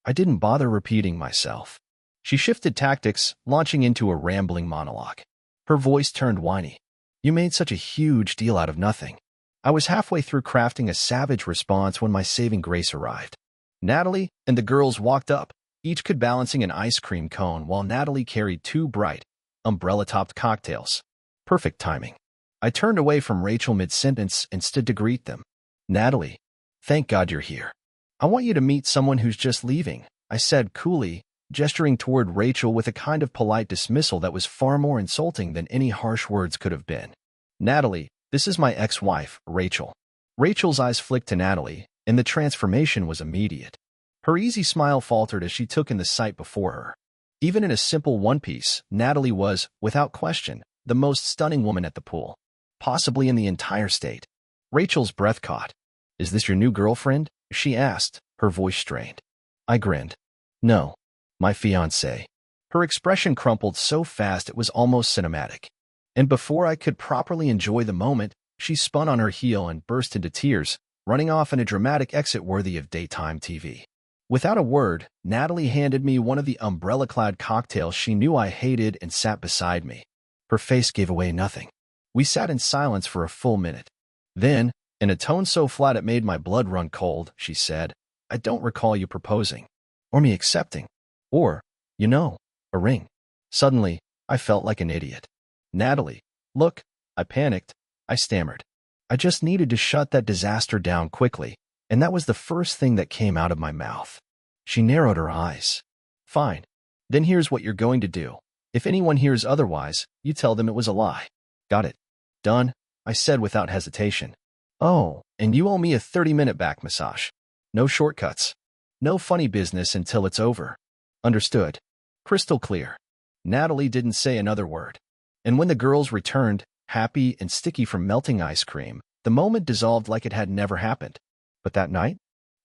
I didn't bother repeating myself. She shifted tactics, launching into a rambling monologue. Her voice turned whiny. You made such a huge deal out of nothing. I was halfway through crafting a savage response when my saving grace arrived. Natalie and the girls walked up, each could balancing an ice cream cone while Natalie carried two bright, umbrella-topped cocktails. Perfect timing. I turned away from Rachel mid-sentence and stood to greet them. Natalie, thank God you're here. I want you to meet someone who's just leaving, I said coolly, gesturing toward Rachel with a kind of polite dismissal that was far more insulting than any harsh words could have been. Natalie, this is my ex-wife, Rachel. Rachel's eyes flicked to Natalie, and the transformation was immediate. Her easy smile faltered as she took in the sight before her. Even in a simple one-piece, Natalie was, without question, the most stunning woman at the pool, possibly in the entire state. Rachel's breath caught. Is this your new girlfriend? She asked, her voice strained. I grinned. No, my fiancée. Her expression crumpled so fast it was almost cinematic. And before I could properly enjoy the moment, she spun on her heel and burst into tears, running off in a dramatic exit worthy of daytime TV. Without a word, Natalie handed me one of the umbrella-clad cocktails she knew I hated and sat beside me. Her face gave away nothing. We sat in silence for a full minute. Then, In a tone so flat it made my blood run cold, she said, I don't recall you proposing, or me accepting, or, a ring. Suddenly, I felt like an idiot. Natalie, look, I panicked. I stammered. I just needed to shut that disaster down quickly, and that was the first thing that came out of my mouth. She narrowed her eyes. Fine. Then here's what you're going to do. If anyone hears otherwise, you tell them it was a lie. Got it. Done, I said without hesitation. Oh, and you owe me a 30-minute back massage. No shortcuts. No funny business until it's over. Understood. Crystal clear. Natalie didn't say another word. And when the girls returned, happy and sticky from melting ice cream, the moment dissolved like it had never happened. But that night,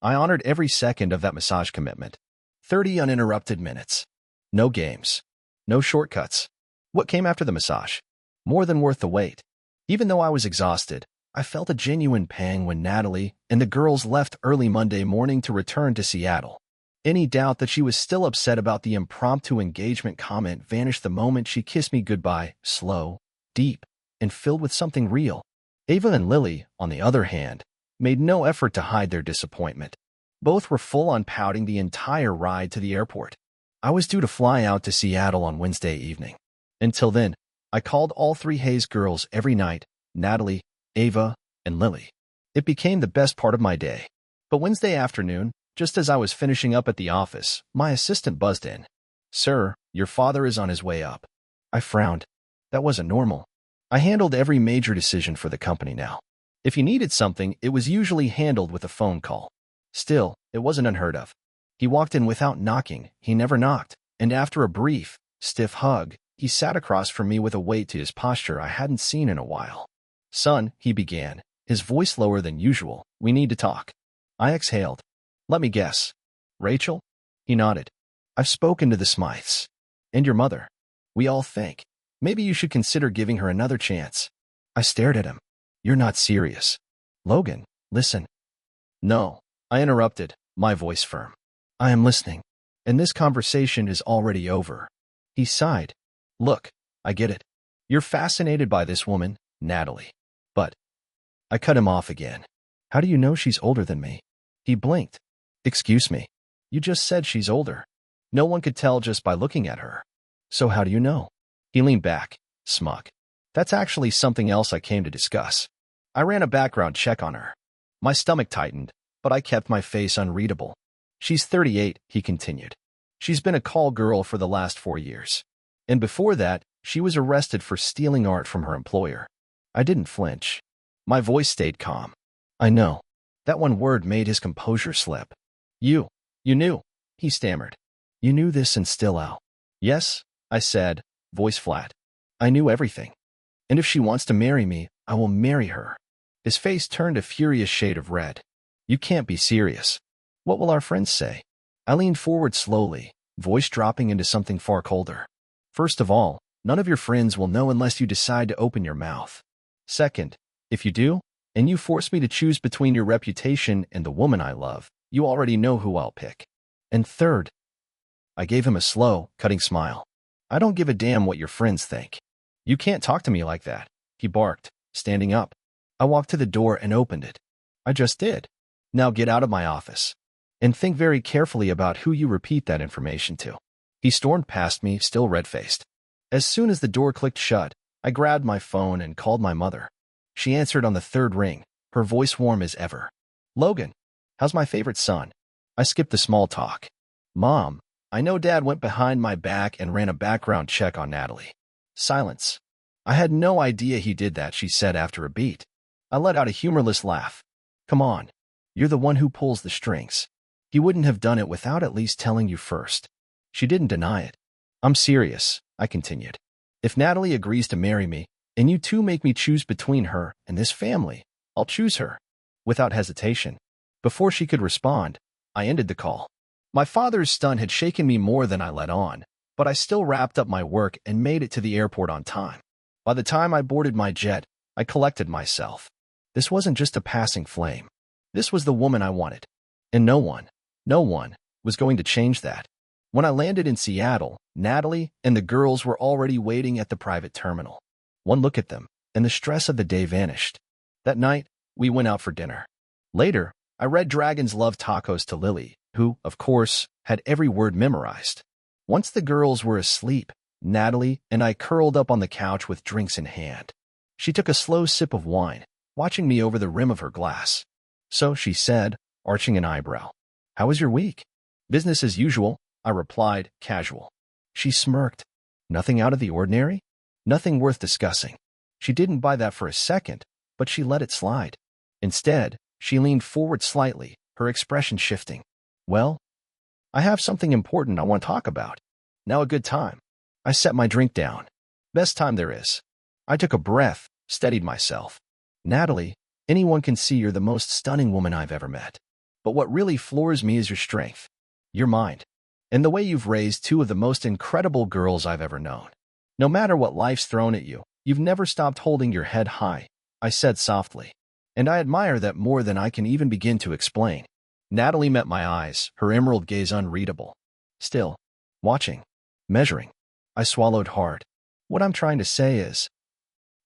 I honored every second of that massage commitment. 30 uninterrupted minutes. No games. No shortcuts. What came after the massage? More than worth the wait. Even though I was exhausted, I felt a genuine pang when Natalie and the girls left early Monday morning to return to Seattle. Any doubt that she was still upset about the impromptu engagement comment vanished the moment she kissed me goodbye, slow, deep, and filled with something real. Ava and Lily, on the other hand, made no effort to hide their disappointment. Both were full on pouting the entire ride to the airport. I was due to fly out to Seattle on Wednesday evening. Until then, I called all three Hayes girls every night, Natalie, Ava, and Lily. It became the best part of my day. But Wednesday afternoon, just as I was finishing up at the office, my assistant buzzed in. Sir, your father is on his way up. I frowned. That wasn't normal. I handled every major decision for the company now. If he needed something, it was usually handled with a phone call. Still, it wasn't unheard of. He walked in without knocking. He never knocked. And after a brief, stiff hug, he sat across from me with a weight to his posture I hadn't seen in a while. Son, he began, his voice lower than usual, we need to talk. I exhaled. Let me guess. Rachel? He nodded. I've spoken to the Smythes. And your mother. We all think. Maybe you should consider giving her another chance. I stared at him. You're not serious. Logan, listen. No, I interrupted, my voice firm. I am listening. And this conversation is already over. He sighed. Look, I get it. You're fascinated by this woman, Natalie. But I cut him off again. How do you know she's older than me? He blinked. Excuse me. You just said she's older. No one could tell just by looking at her. So how do you know? He leaned back, smug. That's actually something else I came to discuss. I ran a background check on her. My stomach tightened, but I kept my face unreadable. She's 38, he continued. She's been a call girl for the last 4 years. And before that, she was arrested for stealing art from her employer. I didn't flinch. My voice stayed calm. I know. That one word made his composure slip. You knew, he stammered. You knew this and still out. Yes, I said, voice flat. I knew everything. And if she wants to marry me, I will marry her. His face turned a furious shade of red. You can't be serious. What will our friends say? I leaned forward slowly, voice dropping into something far colder. First of all, none of your friends will know unless you decide to open your mouth. Second, if you do, and you force me to choose between your reputation and the woman I love, you already know who I'll pick. And third, I gave him a slow, cutting smile. I don't give a damn what your friends think. You can't talk to me like that, he barked, standing up. I walked to the door and opened it. I just did. Now get out of my office. And think very carefully about who you repeat that information to. He stormed past me, still red-faced. As soon as the door clicked shut, I grabbed my phone and called my mother. She answered on the third ring, her voice warm as ever. Logan, how's my favorite son? I skipped the small talk. Mom, I know Dad went behind my back and ran a background check on Natalie. Silence. I had no idea he did that, she said after a beat. I let out a humorless laugh. Come on. You're the one who pulls the strings. He wouldn't have done it without at least telling you first. She didn't deny it. I'm serious, I continued. If Natalie agrees to marry me, and you two make me choose between her and this family, I'll choose her. Without hesitation. Before she could respond, I ended the call. My father's stun had shaken me more than I let on, but I still wrapped up my work and made it to the airport on time. By the time I boarded my jet, I collected myself. This wasn't just a passing flame. This was the woman I wanted. And no one was going to change that. When I landed in Seattle, Natalie and the girls were already waiting at the private terminal. One look at them, and the stress of the day vanished. That night, We went out for dinner. Later, I read Dragons Love Tacos to Lily, who, of course, had every word memorized. Once the girls were asleep, Natalie and I curled up on the couch with drinks in hand. She took a slow sip of wine, watching me over the rim of her glass. So, she said, arching an eyebrow. "How was your week?" "Business as usual," I replied, casual. She smirked. "Nothing out of the ordinary?" "Nothing worth discussing." She didn't buy that for a second, but she let it slide. Instead, she leaned forward slightly, her expression shifting. "Well, I have something important I want to talk about. Now a good time." I set my drink down. "Best time there is." I took a breath, steadied myself. "Natalie, anyone can see you're the most stunning woman I've ever met. But what really floors me is your strength, your mind, and the way you've raised two of the most incredible girls I've ever known. No matter what life's thrown at you, you've never stopped holding your head high," I said softly. "And I admire that more than I can even begin to explain." Natalie met my eyes, her emerald gaze unreadable. Still, watching, measuring. I swallowed hard. "What I'm trying to say is,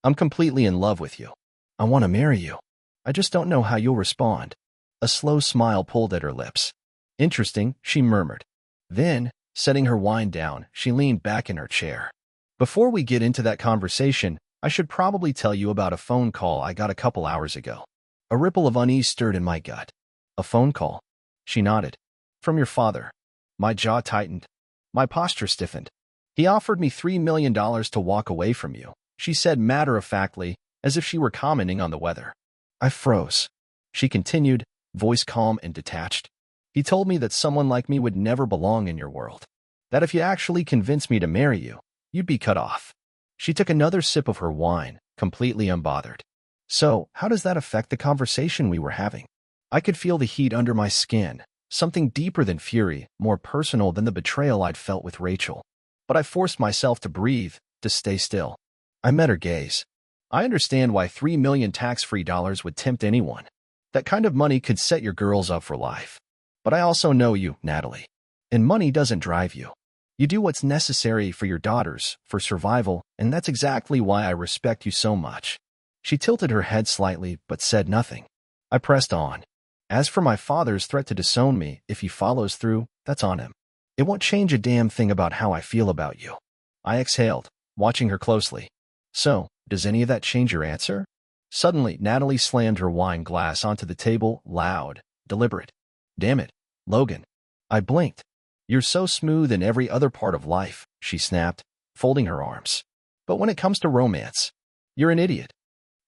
I'm completely in love with you. I want to marry you. I just don't know how you'll respond." A slow smile pulled at her lips. "Interesting," she murmured. Then, setting her wine down, she leaned back in her chair. "Before we get into that conversation, I should probably tell you about a phone call I got a couple hours ago." A ripple of unease stirred in my gut. "A phone call?" She nodded. "From your father." My jaw tightened. My posture stiffened. "He offered me $3 million to walk away from you," she said matter-of-factly, as if she were commenting on the weather. I froze. She continued, voice calm and detached. "He told me that someone like me would never belong in your world. That if you actually convinced me to marry you, you'd be cut off." She took another sip of her wine, completely unbothered. "So, how does that affect the conversation we were having?" I could feel the heat under my skin, something deeper than fury, more personal than the betrayal I'd felt with Rachel. But I forced myself to breathe, to stay still. I met her gaze. "I understand why $3 million tax-free dollars would tempt anyone. That kind of money could set your girls up for life. But I also know you, Natalie. And money doesn't drive you. You do what's necessary for your daughters, for survival, and that's exactly why I respect you so much." She tilted her head slightly, but said nothing. I pressed on. "As for my father's threat to disown me, if he follows through, that's on him. It won't change a damn thing about how I feel about you." I exhaled, watching her closely. "So, does any of that change your answer?" Suddenly, Natalie slammed her wine glass onto the table, loud, deliberate. "Damn it, Logan." I blinked. "You're so smooth in every other part of life," she snapped, folding her arms. "But when it comes to romance, you're an idiot."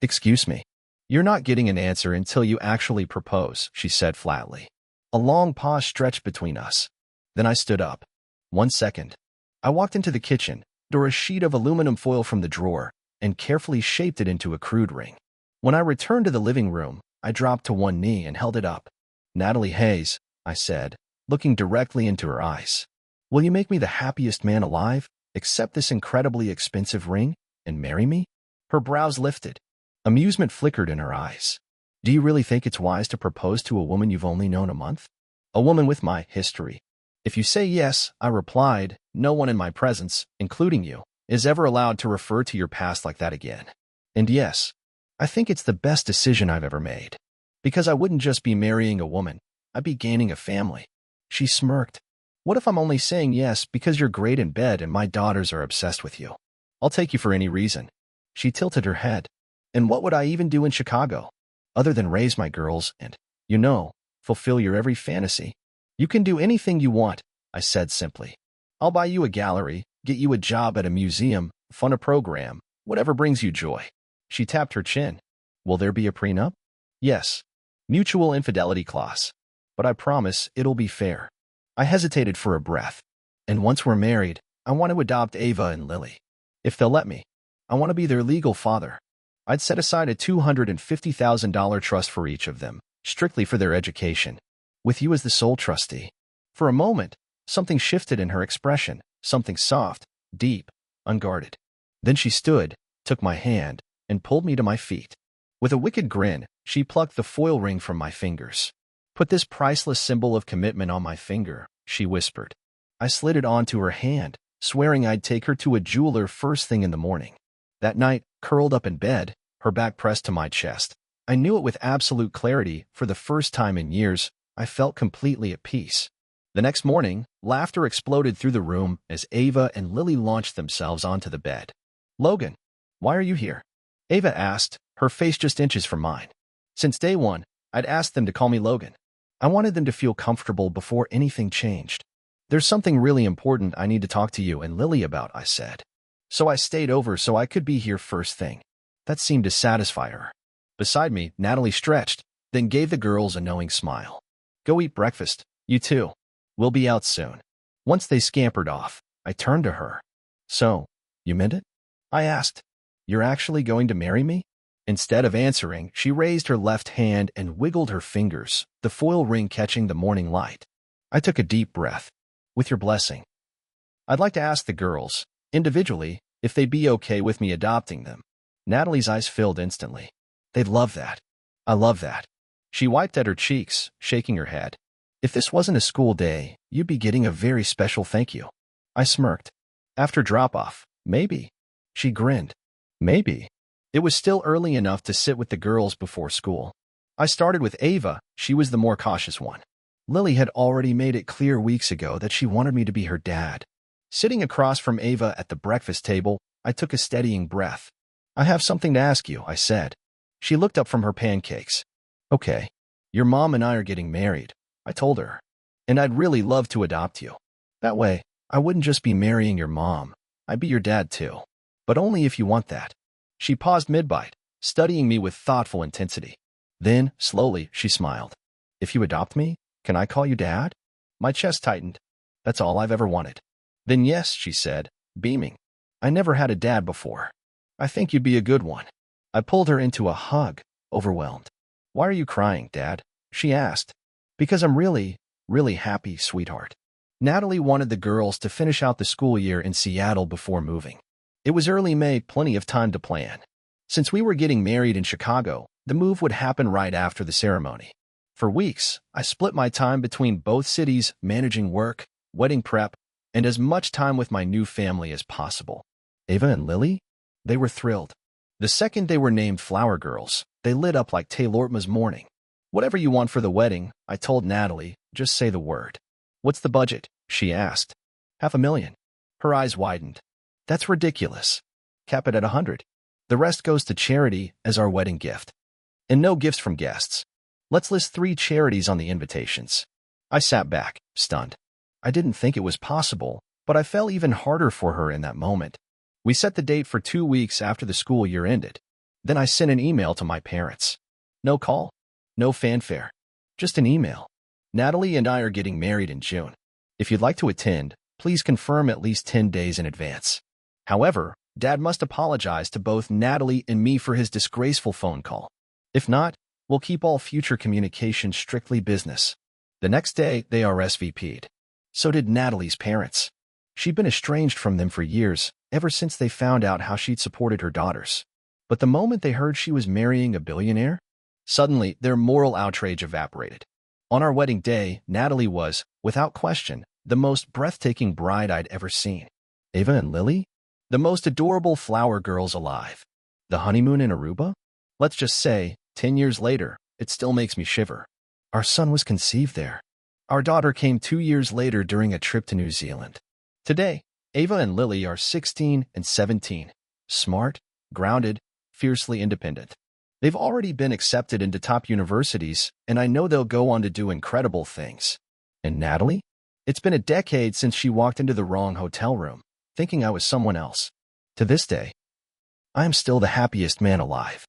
"Excuse me. You're not getting an answer until you actually propose," she said flatly. A long pause stretched between us. Then I stood up. "1 second." I walked into the kitchen, tore a sheet of aluminum foil from the drawer, and carefully shaped it into a crude ring. When I returned to the living room, I dropped to one knee and held it up. "Natalie Hayes," I said, looking directly into her eyes. "Will you make me the happiest man alive, accept this incredibly expensive ring, and marry me?" Her brows lifted. Amusement flickered in her eyes. "Do you really think it's wise to propose to a woman you've only known a month? A woman with my history?" "If you say yes," I replied, "no one in my presence, including you, is ever allowed to refer to your past like that again. And yes, I think it's the best decision I've ever made. Because I wouldn't just be marrying a woman, I'd be gaining a family." She smirked. "What if I'm only saying yes because you're great in bed and my daughters are obsessed with you? I'll take you for any reason." She tilted her head. "And what would I even do in Chicago? Other than raise my girls and, fulfill your every fantasy?" "You can do anything you want," I said simply. "I'll buy you a gallery, get you a job at a museum, fund a program, whatever brings you joy." She tapped her chin. "Will there be a prenup?" "Yes. Mutual infidelity clause. But I promise it'll be fair." I hesitated for a breath. "And once we're married, I want to adopt Ava and Lily. If they'll let me. I want to be their legal father. I'd set aside a $250,000 trust for each of them, strictly for their education. With you as the sole trustee." For a moment, something shifted in her expression, something soft, deep, unguarded. Then she stood, took my hand, and pulled me to my feet. With a wicked grin, she plucked the foil ring from my fingers. "Put this priceless symbol of commitment on my finger," she whispered. I slid it onto her hand, swearing I'd take her to a jeweler first thing in the morning. That night, curled up in bed, her back pressed to my chest, I knew it with absolute clarity. For the first time in years, I felt completely at peace. The next morning, laughter exploded through the room as Ava and Lily launched themselves onto the bed. "Logan, why are you here?" Ava asked, her face just inches from mine. Since day one, I'd asked them to call me Logan. I wanted them to feel comfortable before anything changed. "There's something really important I need to talk to you and Lily about," I said. "So I stayed over so I could be here first thing." That seemed to satisfy her. Beside me, Natalie stretched, then gave the girls a knowing smile. "Go eat breakfast, you two. We'll be out soon." Once they scampered off, I turned to her. "So, you meant it?" I asked. "You're actually going to marry me?" Instead of answering, she raised her left hand and wiggled her fingers, the foil ring catching the morning light. I took a deep breath. "With your blessing." I'd like to ask the girls, individually, if they'd be okay with me adopting them. Natalie's eyes filled instantly. "They'd love that. I love that." She wiped at her cheeks, shaking her head. "If this wasn't a school day, you'd be getting a very special thank you." I smirked. "After drop-off, maybe." She grinned. "Maybe." It was still early enough to sit with the girls before school. I started with Ava. She was the more cautious one. Lily had already made it clear weeks ago that she wanted me to be her dad. Sitting across from Ava at the breakfast table, I took a steadying breath. "I have something to ask you," I said. She looked up from her pancakes. "Okay. Your mom and I are getting married," I told her. "And I'd really love to adopt you. That way, I wouldn't just be marrying your mom. I'd be your dad too. But only if you want that." She paused mid-bite, studying me with thoughtful intensity. Then, slowly, she smiled. "If you adopt me, can I call you Dad?" My chest tightened. "That's all I've ever wanted." "Then yes," she said, beaming. "I never had a dad before. I think you'd be a good one." I pulled her into a hug, overwhelmed. "Why are you crying, Dad?" she asked. "Because I'm really, really happy, sweetheart." Natalie wanted the girls to finish out the school year in Seattle before moving. It was early May, plenty of time to plan. Since we were getting married in Chicago, the move would happen right after the ceremony. For weeks, I split my time between both cities, managing work, wedding prep, and as much time with my new family as possible. Ava and Lily? They were thrilled. The second they were named Flower Girls, they lit up like Taylorma's morning. "Whatever you want for the wedding," I told Natalie, "just say the word." "What's the budget?" she asked. "$500,000. Her eyes widened. "That's ridiculous. Cap it at 100. The rest goes to charity as our wedding gift. And no gifts from guests. Let's list 3 charities on the invitations." I sat back, stunned. I didn't think it was possible, but I fell even harder for her in that moment. We set the date for 2 weeks after the school year ended. Then I sent an email to my parents. No call. No fanfare. Just an email. "Natalie and I are getting married in June. If you'd like to attend, please confirm at least 10 days in advance." However, Dad must apologize to both Natalie and me for his disgraceful phone call. If not, we'll keep all future communication strictly business. The next day, they RSVP'd. So did Natalie's parents. She'd been estranged from them for years, ever since they found out how she'd supported her daughters. But the moment they heard she was marrying a billionaire, suddenly their moral outrage evaporated. On our wedding day, Natalie was, without question, the most breathtaking bride I'd ever seen. Ava and Lily? The most adorable flower girls alive. The honeymoon in Aruba? Let's just say, 10 years later, it still makes me shiver. Our son was conceived there. Our daughter came 2 years later during a trip to New Zealand. Today, Ava and Lily are 16 and 17. Smart, grounded, fiercely independent. They've already been accepted into top universities, and I know they'll go on to do incredible things. And Natalie? It's been a decade since she walked into the wrong hotel room, thinking I was someone else. To this day, I am still the happiest man alive.